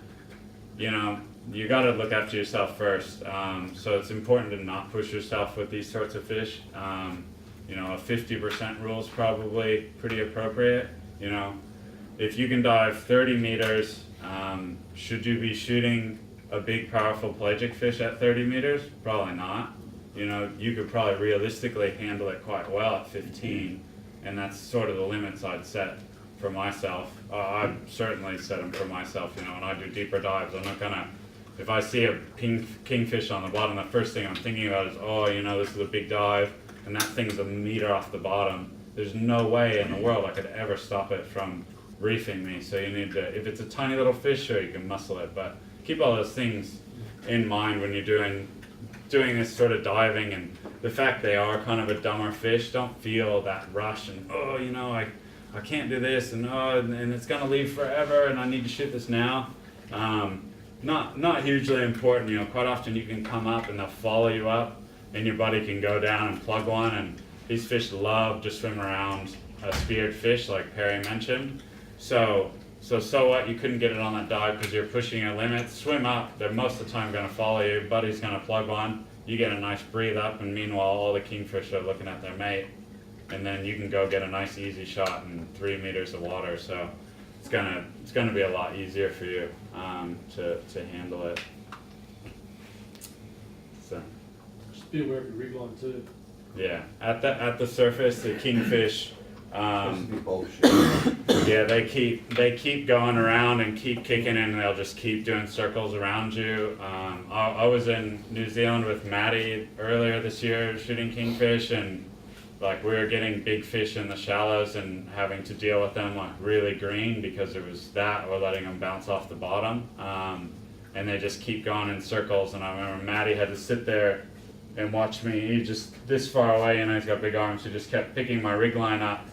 you got to look after yourself first. So it's important to not push yourself with these sorts of fish. A 50% rule is probably pretty appropriate. If you can dive 30 meters, should you be shooting a big, powerful pelagic fish at 30 meters? Probably not. You could probably realistically handle it quite well at 15, and that's sort of the limits I'd set for myself. I've certainly set them for myself. When I do deeper dives, I'm not gonna. If I see a kingfish on the bottom, the first thing I'm thinking about is, this is a big dive, and that thing's a meter off the bottom. There's no way in the world I could ever stop it from reefing me. So you need to, if it's a tiny little fish, sure, you can muscle it, but keep all those things in mind when you're doing this sort of diving, and the fact they are kind of a dumber fish. Don't feel that rush and, I can't do this, and and it's gonna leave forever, and I need to shoot this now. Not hugely important. Quite often you can come up and they'll follow you up, and your buddy can go down and plug one, and these fish love to swim around a speared fish like Perry mentioned. So so what? You couldn't get it on that dive because you're pushing your limits. Swim up. They're most of the time going to follow you. Buddy's going to plug one. You get a nice breathe up, and meanwhile, all the kingfish are looking at their mate. And then you can go get a nice easy shot in 3 meters of water. So it's gonna be a lot easier for you to handle it. So Just be aware of your rig line too. yeah, at the surface, the kingfish. Supposed to be bullshit. Yeah, they keep going around and keep kicking, and they'll just keep doing circles around you. I was in New Zealand with Maddie earlier this year shooting kingfish, and like we were getting big fish in the shallows and having to deal with them like really green because it was that or letting them bounce off the bottom. And they just keep going in circles. And I remember Maddie had to sit there and watch me. He just this far away, and he's got big arms. He just kept picking my rig line up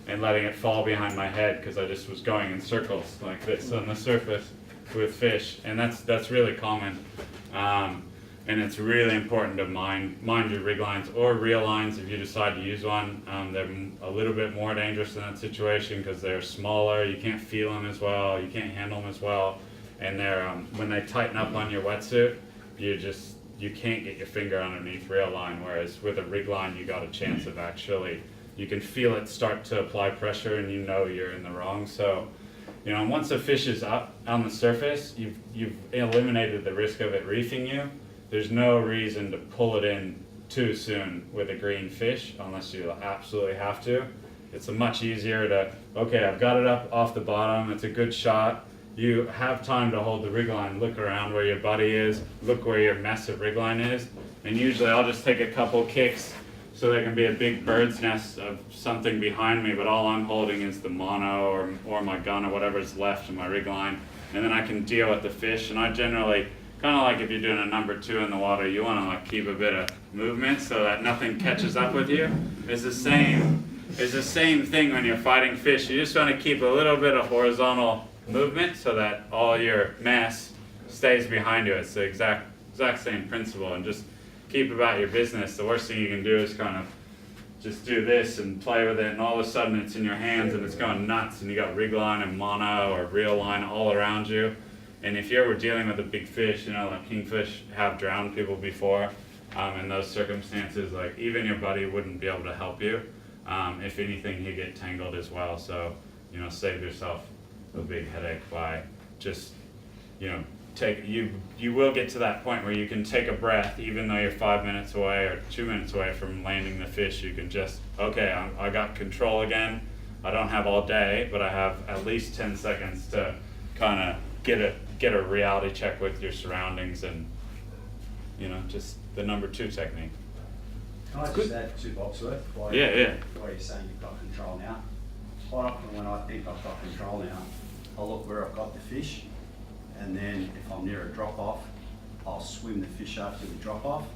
and letting it fall behind my head because I just was going in circles like this on the surface with fish. And that's really common. And it's really important to mind your rig lines or reel lines if you decide to use one. They're a little bit more dangerous in that situation because they're smaller, you can't feel them as well, you can't handle them as well, and they're when they tighten up on your wetsuit, you can't get your finger underneath reel line, whereas with a rig line you got a chance of actually, you can feel it start to apply pressure and you know you're in the wrong. So once a fish is up on the surface, you've eliminated the risk of it reefing you. There's no reason to pull it in too soon with a green fish unless you absolutely have to. It's much easier to, okay, I've got it up off the bottom, it's a good shot. You have time to hold the rig line, look around where your buddy is, look where your mess of rig line is, and usually I'll just take a couple kicks so there can be a big bird's nest of something behind me, but all I'm holding is the mono or my gun or whatever's left in my rig line, and then I can deal with the fish. And I generally, kind of like if you're doing a number 2 in the water, you want to like keep a bit of movement so that nothing catches up with you. It's the same thing when you're fighting fish. You just want to keep a little bit of horizontal movement so that all your mass stays behind you. It's the exact same principle, and just keep about your business. The worst thing you can do is kind of just do this and play with it, and all of a sudden it's in your hands and it's going nuts, and you got rig line and mono or reel line all around you. And if you're dealing with a big fish, like kingfish have drowned people before, in those circumstances, like even your buddy wouldn't be able to help you. If anything, he'd get tangled as well. So, save yourself a big headache by just, you will get to that point where you can take a breath, even though you're 5 minutes away or 2 minutes away from landing the fish. You can just, okay, I got control again. I don't have all day, but I have at least 10 seconds to kind of get a reality check with your surroundings, and just the number 2 technique. Can I just add 2 box worth? Yeah. Why you're saying you've got control now? Quite often when I think I've got control now, I'll look where I've got the fish, and then if I'm near a drop off, I'll swim the fish up to the drop off,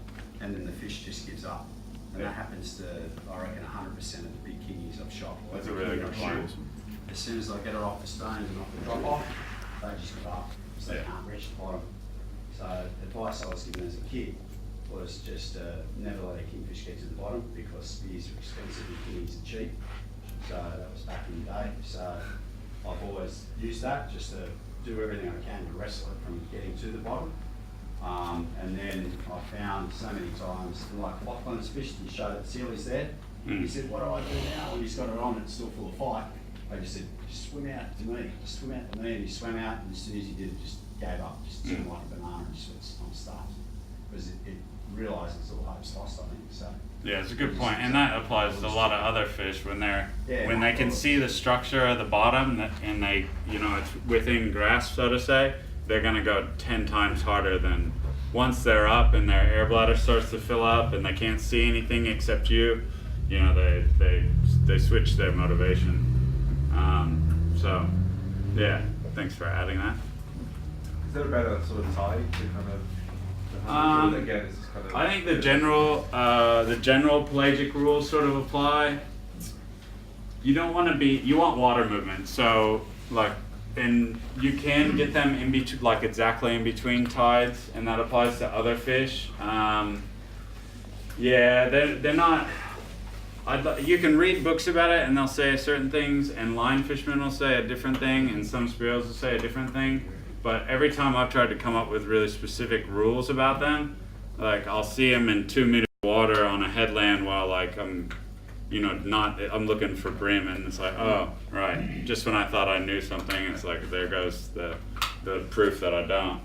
and then the fish just gives up. And that happens to, I reckon, 100% of the big kingies I've shot. That's a really good shoot. As soon as I get her off the stones and off the drop off, they just give up, so they Yeah. can't reach the bottom. So the advice I was given as a kid was just never let a kingfish get to the bottom because these are expensive and kingies are cheap. So that was back in the day. So I've always used that just to do everything I can to wrestle it from getting to the bottom. And then I found so many times, like Lachlan's fish, he showed that Sealy's there. He said, what do I do now? When he's got it on, it's still full of fight. I just said, just swim out to me, just swim out to me. And he swam out, and as soon as he did it, just gave up, just turned like a banana and just went on start. Because it realises all hope's lost, I think. So. Yeah, it's a good point, and that applies to a lot of other fish when Yeah, they can see the structure of the bottom and they it's within grasp, so to say. They're gonna go 10 times harder than once they're up and their air bladder starts to fill up and they can't see anything except you. They switch their motivation. So yeah, thanks for adding that. Is there a better sort of tide to kind of? Again, it's just kind of. I think the general pelagic rules sort of apply. You want water movement, so and you can get them in between, exactly in between tides, and that applies to other fish. Yeah, they're not. you can read books about it and they'll say certain things, and line fishermen will say a different thing, and some spearos will say a different thing. But every time I've tried to come up with really specific rules about them, like I'll see them in 2 meters of water on a headland while like I'm looking for brim, and it's like, oh, right. Just when I thought I knew something, it's like there goes the proof that I don't.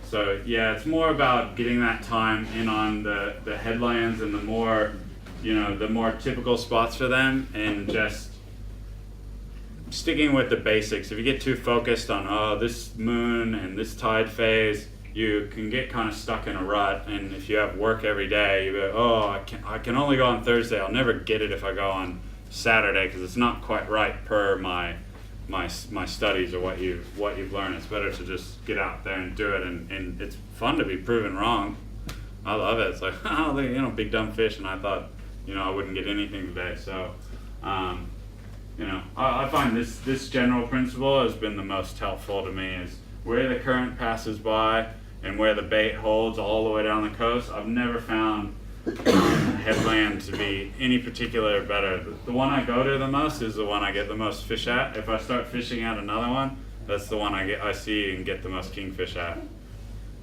So yeah, it's more about getting that time in on the headlands and the more typical spots for them, and just sticking with the basics. If you get too focused on this moon and this tide phase, you can get kind of stuck in a rut. And if you have work every day, you go, I can only go on Thursday. I'll never get it if I go on Saturday because it's not quite right per my studies or what you've learned. It's better to just get out there and do it, and it's fun to be proven wrong. I love it. It's like, big dumb fish, and I thought I wouldn't get anything today. So I find this general principle has been the most helpful to me, is where the current passes by and where the bait holds all the way down the coast. I've never found headland to be any particular better. The one I go to the most is the one I get the most fish at. If I start fishing at another one, that's the one I see and get the most kingfish at.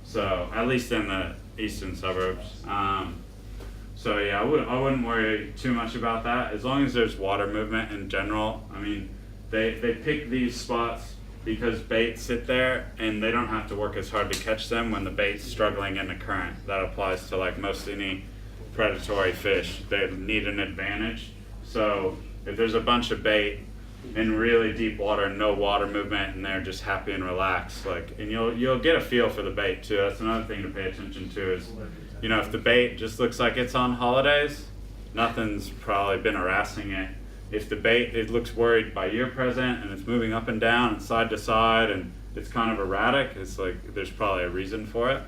So at least in the eastern suburbs. So yeah, I wouldn't worry too much about that as long as there's water movement in general. I mean, they pick these spots because baits sit there and they don't have to work as hard to catch them when the bait's struggling in the current. That applies to like most any predatory fish. They need an advantage. So if there's a bunch of bait in really deep water, no water movement, and they're just happy and relaxed, and you'll get a feel for the bait too. That's another thing to pay attention to is, if the bait just looks like it's on holidays, nothing's probably been harassing it. If the bait, it looks worried by your present and it's moving up and down and side to side and it's kind of erratic, it's like there's probably a reason for it.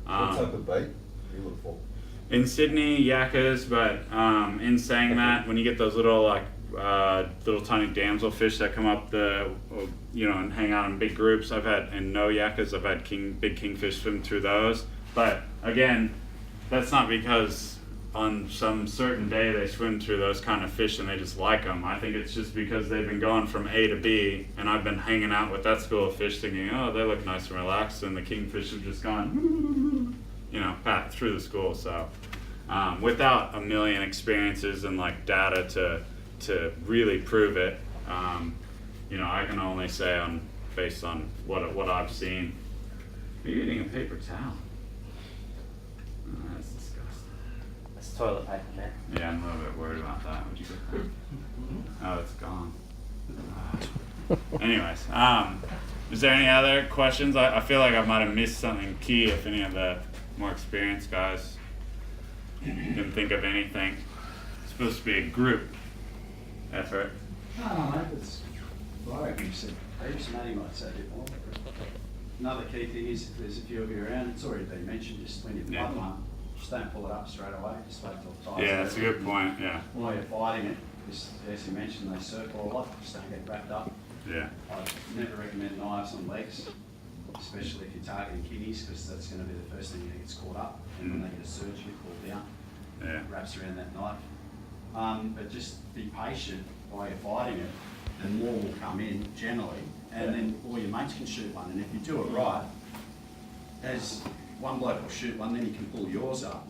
What type of bait you look for? In Sydney, yakas, but in saying that, when you get those little little tiny damselfish that come up and hang out in big groups, I've had big kingfish swim through those. But again, that's not because on some certain day they swim through those kind of fish and they just like them. I think it's just because they've been going from A to B, and I've been hanging out with that school of fish thinking, oh, they look nice and relaxed, and the kingfish have just gone, pat through the school. So without a million experiences and data to really prove it, I can only say based on what I've seen. Are you eating a paper towel? Oh, that's disgusting. That's toilet paper, man. Yeah, I'm a little bit worried about that. Would you get that? Oh, it's gone. Anyways, is there any other questions? I feel like I might have missed something key if any of the more experienced guys can think of anything. It's supposed to be a group effort. No, mate, I reckon you said heaps, Matty might say a bit more. Another key thing is, if there's a few of you around, it's already been mentioned, just when you flood one, just don't pull it up straight away, just wait till it tides. Yeah, that's a good point, yeah. While you're fighting it, just, as you mentioned, they circle a lot, just don't get wrapped up. Yeah. I never recommend knives on legs, especially if you're targeting kiddies, because that's going to be the first thing that gets caught up, and when they get a surge, you pull down. Yeah. It wraps around that knife. But just be patient while you're fighting it, and more will come in generally, and then all your mates can shoot one. And if you do it right, as one bloke will shoot one, then he can pull yours up,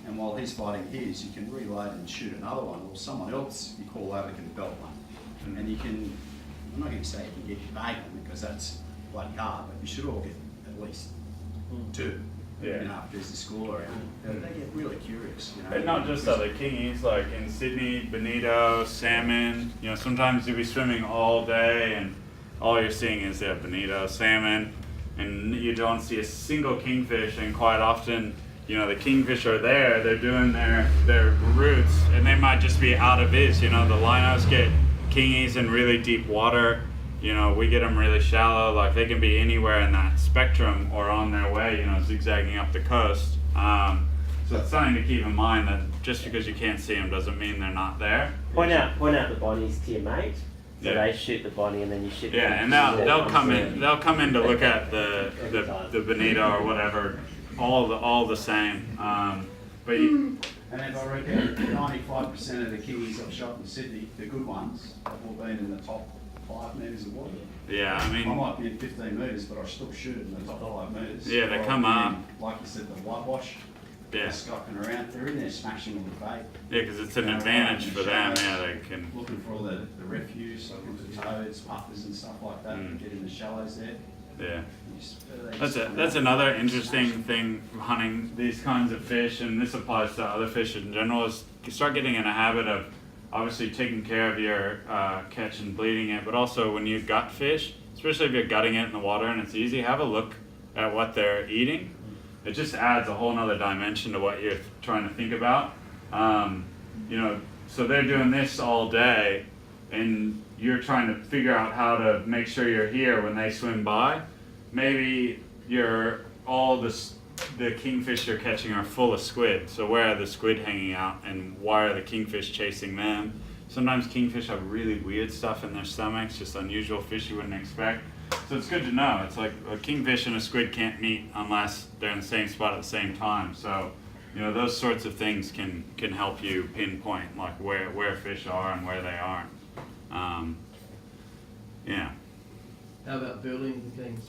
and while he's fighting his, you can reload and shoot another one, or someone else you call over can belt one. And you can, I'm not going to say you can get your bait on, because that's bloody hard, but you should all get at least two. Yeah. If there's a school around, they get really curious. And not just other kingies, like in Sydney, bonito, salmon. Sometimes you'll be swimming all day and all you're seeing is bonito, salmon, and you don't see a single kingfish. And quite often, the kingfish are there, they're doing their routes, and they might just be out of viz. The linos get kingies in really deep water. We get them really shallow, they can be anywhere in that spectrum or on their way, zigzagging up the coast. So it's something to keep in mind, that just because you can't see them doesn't mean they're not there. Point out the bonnies to your mate. So Yeah. they shoot the bonnie and then you shoot the Yeah, and they'll come in to look at the bonito or whatever, all the same. But But you, And if I reckon 95% of the kingies I've shot in Sydney, the good ones, have all been in the top 5 metres of water. yeah, I I mean, might be in 15 metres, but I still shoot it in the top 5 metres. Yeah, they Or come I'll be up. in, like you said, the whitewash. yeah, They're scoping around, they're in there smashing all the bait. yeah, because it's an advantage for them. Yeah, they can. Looking for all the refuse, looking for toads, puffers and stuff like that, get in the shallows there. Yeah. You just- That's another interesting thing hunting these kinds of fish, and this applies to other fish in general, is you start getting in a habit of obviously taking care of your catch and bleeding it, but also when you gut fish, especially if you're gutting it in the water and it's easy, have a look at what they're eating. It just adds a whole nother dimension to what you're trying to think about. You know, so they're doing this all day, and you're trying to figure out how to make sure you're here when they swim by. Maybe the kingfish you're catching are full of squid. So where are the squid hanging out, and why are the kingfish chasing them? Sometimes kingfish have really weird stuff in their stomachs, just unusual fish you wouldn't expect. So it's good to know. It's like a kingfish and a squid can't meet unless they're in the same spot at the same time. So, you know, those sorts of things can help you pinpoint like where fish are and where they aren't. Yeah. How about burling and things?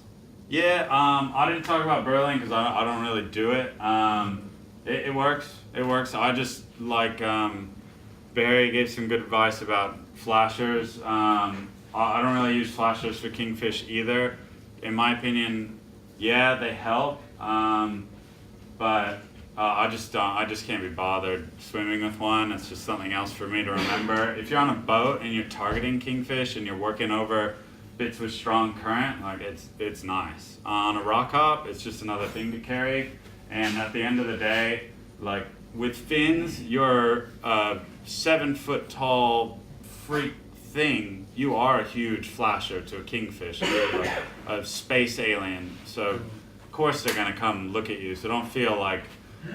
Yeah, I didn't talk about burling because I don't really do it. It works. It works. I just like Barry gave some good advice about flashers. I don't really use flashers for kingfish either. In my opinion, yeah, they help, but I just can't be bothered swimming with one. It's just something else for me to remember. If you're on a boat and you're targeting kingfish and you're working over bits with strong current, like it's nice. On a rock hop, it's just another thing to carry. And at the end of the day, like with fins, you're a 7 foot tall freak thing. You are a huge flasher to a kingfish. You're like a space alien. So of course they're gonna come look at you. So don't feel like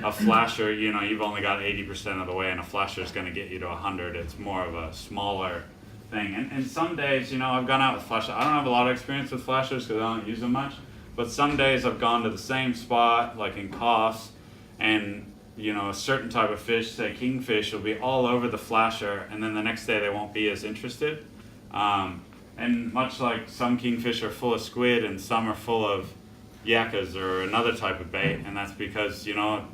a flasher, you know, you've only got 80% of the way and a flasher is gonna get you to 100. It's more of a smaller thing. And some days, you know, I've gone out with flashers. I don't have a lot of experience with flashers because I don't use them much. But some days I've gone to the same spot, like in Coffs, and you know, a certain type of fish, say kingfish, will be all over the flasher, and then the next day they won't be as interested. And much like some kingfish are full of squid and some are full of yakas or another type of bait, and that's because, you know,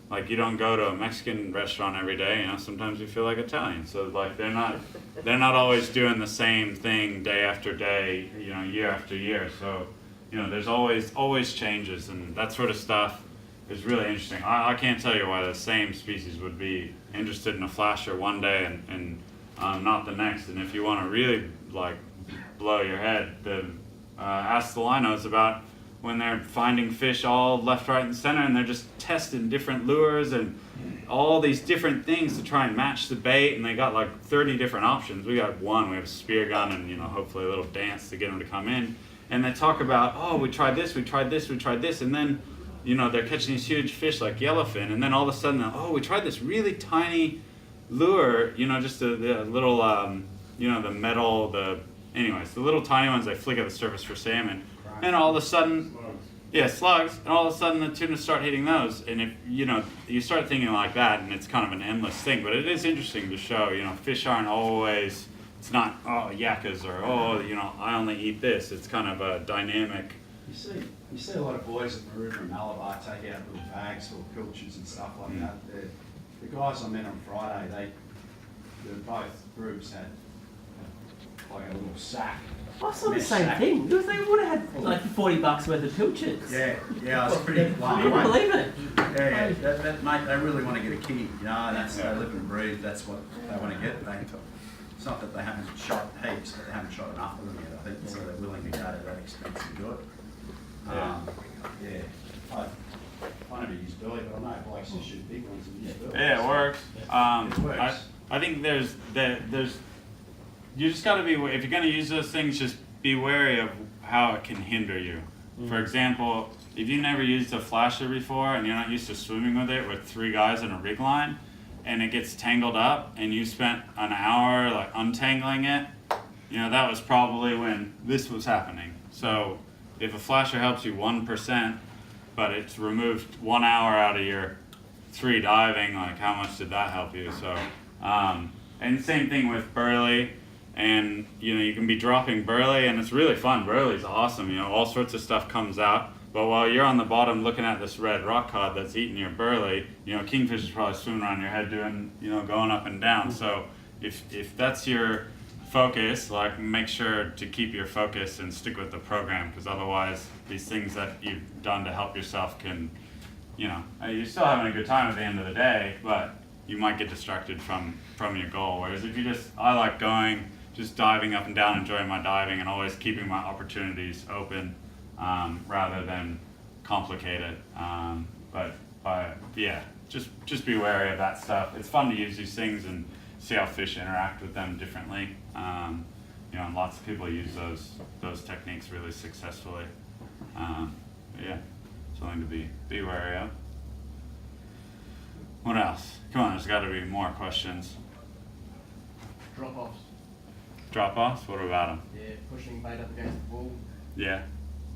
like you don't go to a Mexican restaurant every day, you know, sometimes you feel like Italian. So like they're not always doing the same thing day after day, you know, year after year. So, you know, there's always changes, and that sort of stuff is really interesting. I can't tell you why the same species would be interested in a flasher one day and not the next. And if you want to really like blow your head, ask the linos about when they're finding fish all left, right, and center, and they're just testing different lures and all these different things to try and match the bait, and they got like 30 different options. We got one, we have a spear gun and, you know, hopefully a little dance to get them to come in. And they talk about, oh, we tried this, and then, you know, they're catching these huge fish like yellowfin, and then all of a sudden, oh, we tried this really tiny lure, you know, just the little, you know, the metal, anyways, the little tiny ones they flick at the surface for salmon. And all of a sudden, yeah, slugs, and all of a sudden the tuna start hitting those. And if, you know, you start thinking like that, and it's kind of an endless thing, but it is interesting to show, you know, fish aren't always, it's not, oh, yakas, or, oh, you know, I only eat this. It's kind of a dynamic. You see a lot of boys at Maroubra and Malabar take out little bags full of pilchards and stuff like that. The guys I met on Friday, both groups had like a little sack. I saw the mesh same sack. thing. Because they would have had like $40 worth of pilchards. Yeah, I was pretty blown I couldn't away. believe it. Yeah, that mate, they really want to get a kingy. You know, they live and breathe. That's what they want to get. It's not that they haven't shot heaps, but they haven't shot enough of them yet. I think so. They're willing to go to that expense to do it. I never use belly, but I know blokes who shoot big ones and use belly. Yeah, it works. It works. I think there's you just got to be, if you're going to use those things, just be wary of how it can hinder you. For example, if you've never used a flasher before and you're not used to swimming with it with 3 guys in a rig line, and it gets tangled up and you spent an hour like untangling it, you know, that was probably when this was happening. So if a flasher helps you 1%, but it's removed 1 hour out of your 3 diving, like how much did that help you? So, and same thing with burley, and you can be dropping burley, and it's really fun. Burley's awesome. All sorts of stuff comes out. But while you're on the bottom looking at this red rock cod that's eating your burley, kingfish is probably swimming around your head doing, going up and down. So if that's your focus, like make sure to keep your focus and stick with the program, because otherwise these things that you've done to help yourself can, you're still having a good time at the end of the day, but you might get distracted from your goal. Whereas if I like going, just diving up and down, enjoying my diving, and always keeping my opportunities open. Rather than complicated. Just be wary of that stuff. It's fun to use these things and see how fish interact with them differently. And lots of people use those techniques really successfully. Something to be wary of. What else? Come on, there's got to be more questions. Drop-offs. Drop-offs? What about them? Yeah, pushing bait up against the wall. Yeah.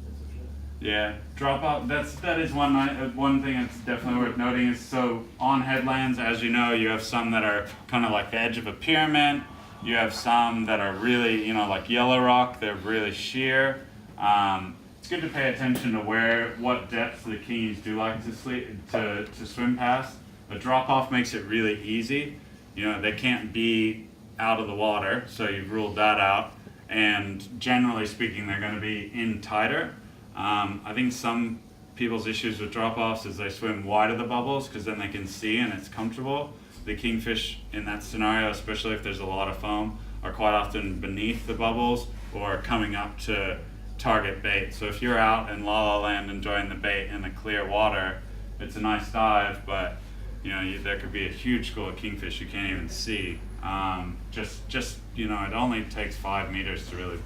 That's for sure. Yeah, drop off. That is one thing that's definitely worth noting. Is so on headlands, as you know, you have some that are kind of like the edge of a pyramid. You have some that are really, like yellow rock. They're really sheer. It's good to pay attention to what depths the kingies do like to swim past. A drop off makes it really easy. They can't be out of the water, so you've ruled that out. And generally speaking, they're going to be in tighter. I think some people's issues with drop-offs is they swim wide of the bubbles because then they can see and it's comfortable. The kingfish in that scenario, especially if there's a lot of foam, are quite often beneath the bubbles or coming up to target bait. So if you're out in La La Land enjoying the bait in the clear water, it's a nice dive, but there could be a huge school of kingfish you can't even see. It only takes 5 meters to really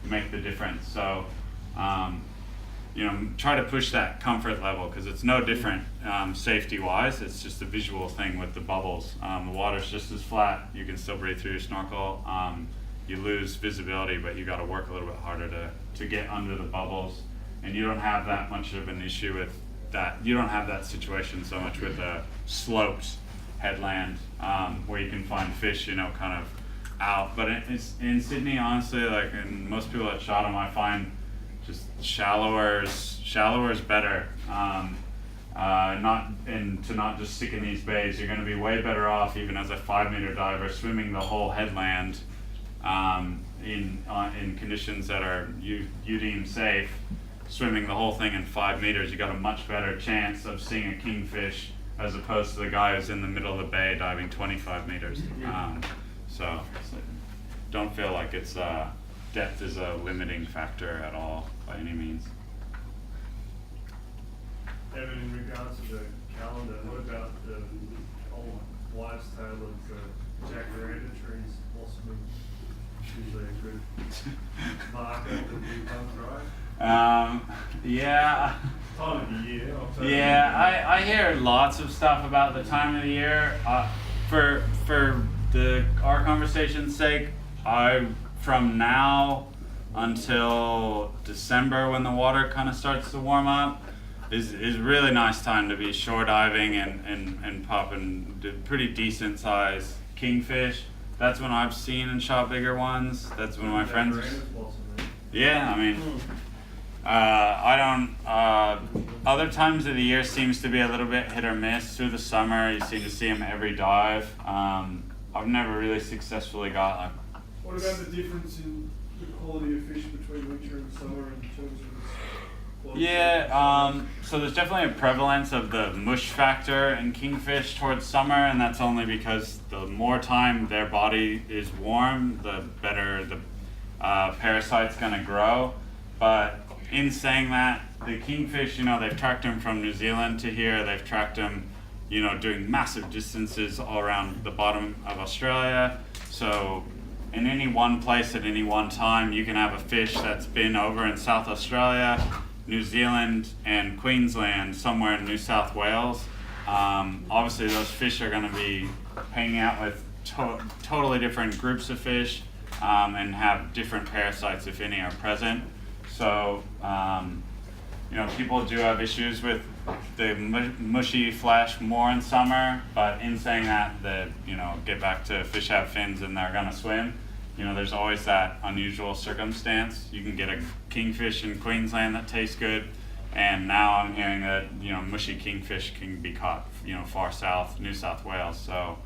make the difference. So, try to push that comfort level because it's no different safety-wise. It's just a visual thing with the bubbles. The water's just as flat. You can still breathe through your snorkel. You lose visibility, but you got to work a little bit harder to get under the bubbles. And you don't have that much of an issue with that. You don't have that situation so much with a sloped headland where you can find fish, kind of out. But in Sydney, honestly, and most people that shot them, I find just shallower is better. To not just stick in these bays. You're going to be way better off, even as a 5-meter diver, swimming the whole headland in conditions that are you deem safe. Swimming the whole thing in 5 meters, you got a much better chance of seeing a kingfish as opposed to the guy who's in the middle of the bay diving 25 meters. So don't feel like it's depth is a limiting factor at all by any means. Evan, in regards to the calendar, what about the old wives' tale of the jacaranda trees blossoming? Usually a good marker that we run right. Yeah. Time of the year. Yeah, I hear lots of stuff about the time of the year. For our conversation's sake, from now until December, when the water kind of starts to warm up, is really nice time to be shore diving and popping pretty decent size kingfish. That's when I've seen and shot bigger ones. That's when my friends. Yeah, I mean. I don't. Other times of the year seems to be a little bit hit or miss. Through the summer, you seem to see them every dive. I've never really successfully got. What about the difference in the quality of fish between winter and summer in terms of quality? Yeah. So there's definitely a prevalence of the mush factor in kingfish towards summer, and that's only because the more time their body is warm, the better the parasite's gonna grow. But in saying that, the kingfish, they've tracked them from New Zealand to here. They've tracked them, doing massive distances all around the bottom of Australia. So in any one place at any one time, you can have a fish that's been over in South Australia, New Zealand, and Queensland, somewhere in New South Wales. Obviously, those fish are going to be hanging out with totally different groups of fish and have different parasites, if any, are present. So people do have issues with the mushy flesh more in summer, but in saying that, get back to fish have fins and they're gonna swim. There's always that unusual circumstance. You can get a kingfish in Queensland that tastes good, and now I'm hearing that mushy kingfish can be caught far south, New South Wales. So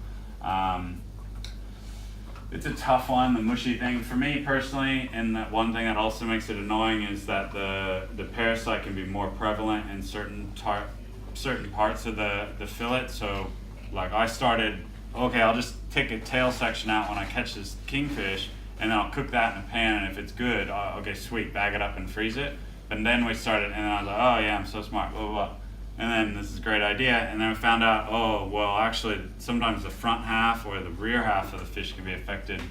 it's a tough one, the mushy thing for me personally. And that one thing that also makes it annoying is that the parasite can be more prevalent in certain parts of the fillet. So like I started, okay, I'll just take a tail section out when I catch this kingfish, and then I'll cook that in a pan, and if it's good, okay, sweet, bag it up and freeze it. And then we started, and then I was like, oh yeah, I'm so smart, blah, blah, blah. And then this is a great idea, and then we found out, oh, well, actually, sometimes the front half or the rear half of the fish can be affected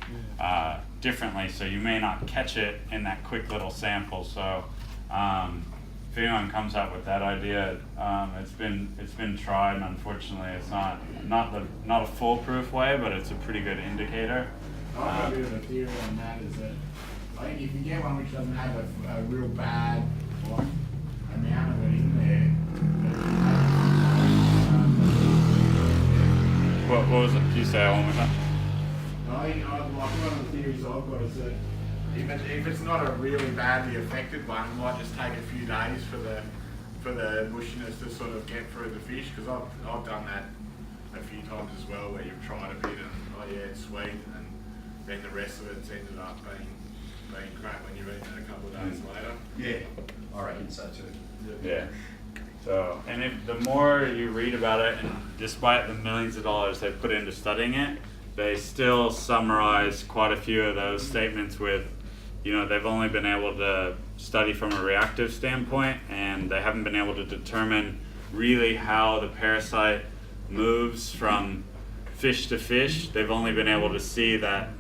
differently, so you may not catch it in that quick little sample. So if anyone comes up with that idea, it's been tried, and unfortunately, it's not a foolproof way, but it's a pretty good indicator. I've got a bit of a theory on that, is that I think if you get one which doesn't have a real bad amount of it in there, What was it? Can you say that one more time? I think one of the theories I've got is that if it's not a really badly affected one, it might just take a few days for the mushiness to sort of get through the fish, because I've done that a few times as well, where you've tried a bit and oh yeah, it's sweet, and then the rest of it's ended up being crap when you've eaten it a couple of days later. Yeah, I reckon so too. Yeah. So, and the more you read about it, and despite the millions of dollars they put into studying it, they still summarize quite a few of those statements with, they've only been able to study from a reactive standpoint, and they haven't been able to determine really how the parasite moves from fish to fish. They've only been able to see that,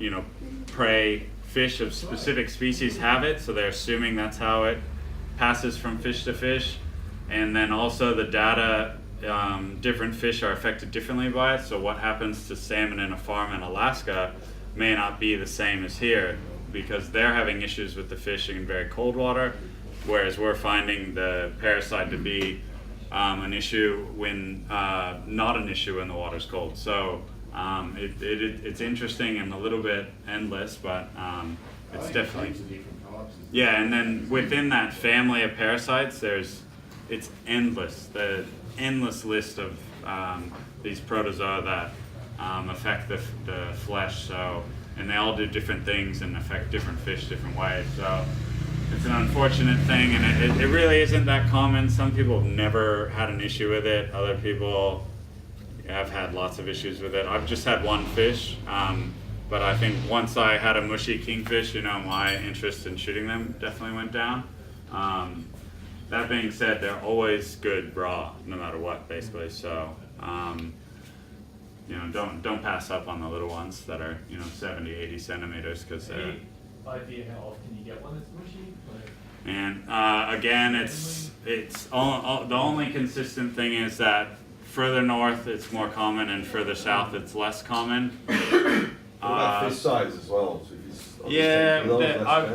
prey fish of specific species have it, so they're assuming that's how it passes from fish to fish. And then also the data, different fish are affected differently by it. So what happens to salmon in a farm in Alaska may not be the same as here, because they're having issues with the fish in very cold water, whereas we're finding the parasite to be an issue when not an issue when the water's cold. So it's interesting and a little bit endless, but it's definitely, yeah. And then within that family of parasites, it's endless, the endless list of these protozoa that affect the flesh. So, and they all do different things and affect different fish different ways. So it's an unfortunate thing, and it really isn't that common. Some people have never had an issue with it. Other people have had lots of issues with it. I've just had one fish, but I think once I had a mushy kingfish, my interest in shooting them definitely went down. That being said, they're always good raw, no matter what, basically. So, don't pass up on the little ones that are 70, 80 centimeters, because they're. Any idea how often you get one that's mushy? And again, the only consistent thing is that further north it's more common, and further south it's less common. What about fish size as well? So if yeah,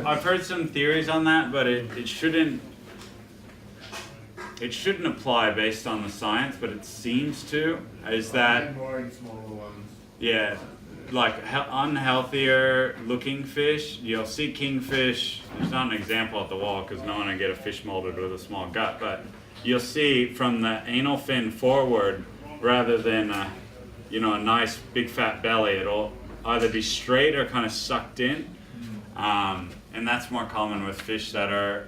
I've heard some theories on that, but it shouldn't apply based on the science, but it seems to. Is that yeah, like unhealthier looking fish, you'll see kingfish. There's not an example at the wall because no one can get a fish molded with a small gut, but you'll see from the anal fin forward, rather than a nice big fat belly, it'll either be straight or kind of sucked in. And that's more common with fish that are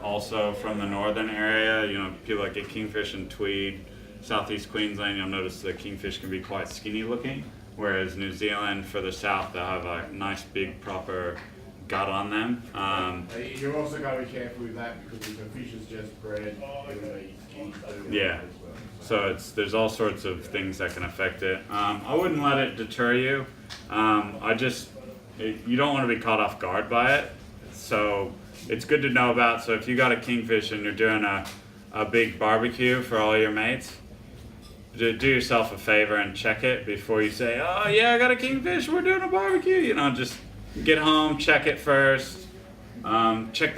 also from the northern area. People that get kingfish in Tweed, southeast Queensland, you'll notice the kingfish can be quite skinny looking, whereas New Zealand, further south, they'll have a nice big proper gut on them. You've also got to be careful with that, because if a fish is just bred, it'll be skinny too. Yeah. So there's all sorts of things that can affect it. I wouldn't let it deter you. You don't want to be caught off guard by it. So it's good to know about. So if you got a kingfish and you're doing a big barbecue for all your mates, do yourself a favor and check it before you say, oh yeah, I got a kingfish, we're doing a barbecue. Just get home, check it first. Check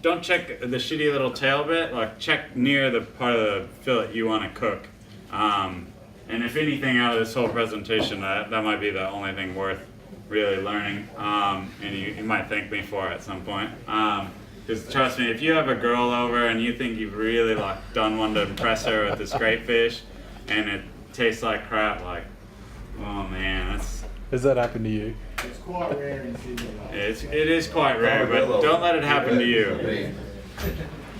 don't check the shitty little tail bit. Like check near the part of the fillet you want to cook. And if anything out of this whole presentation, that might be the only thing worth really learning. And you might thank me for it at some point. Because trust me, if you have a girl over and you think you've really like done one to impress her with this great fish, and it tastes like crap, like, oh man, that's. Has that happened to you? It's quite rare in Sydney. It is quite rare, but don't let it happen to you.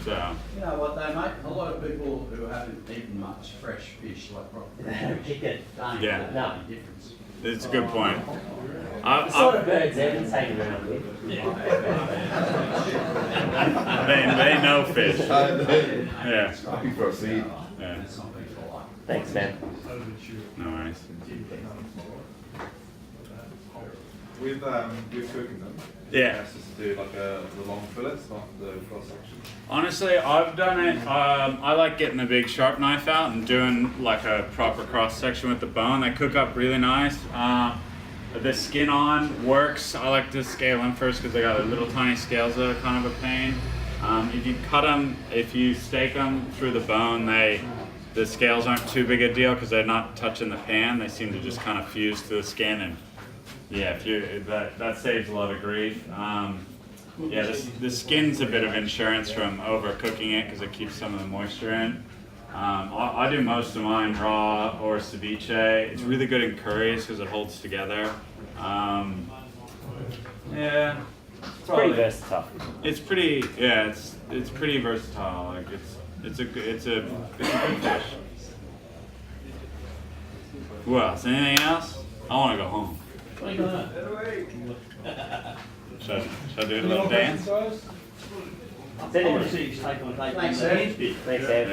So. You know what though, mate? A lot of people who haven't eaten much fresh fish, like proper fish, don't Yeah. know the difference. It's a good point. The sort of birds Evan's hanging around with. They know fish. Yeah. Happy for a seed. Yeah. Thanks, man. No worries. With cooking them, Yeah. it's just to do like the long fillets, not the cross section. Honestly, I've done it. I like getting the big sharp knife out and doing like a proper cross section with the bone. They cook up really nice. The skin on works. I like to scale them first because they got the little tiny scales that are kind of a pain. If you cut them, if you steak them through the bone, the scales aren't too big a deal because they're not touching the pan. They seem to just kind of fuse to the skin, and yeah, that saves a lot of grief. Yeah, the skin's a bit of insurance from overcooking it because it keeps some of the moisture in. I do most of mine raw or ceviche. It's really good in curries because it holds together. Yeah, It's pretty versatile. it's pretty. Yeah, it's pretty versatile. Like it's a good fish. Who else? Anything else? I want to go home. Should I do a little dance? I want to see you take on Thanks, the Ed. hands bit. Thanks, Ev.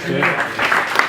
Yeah.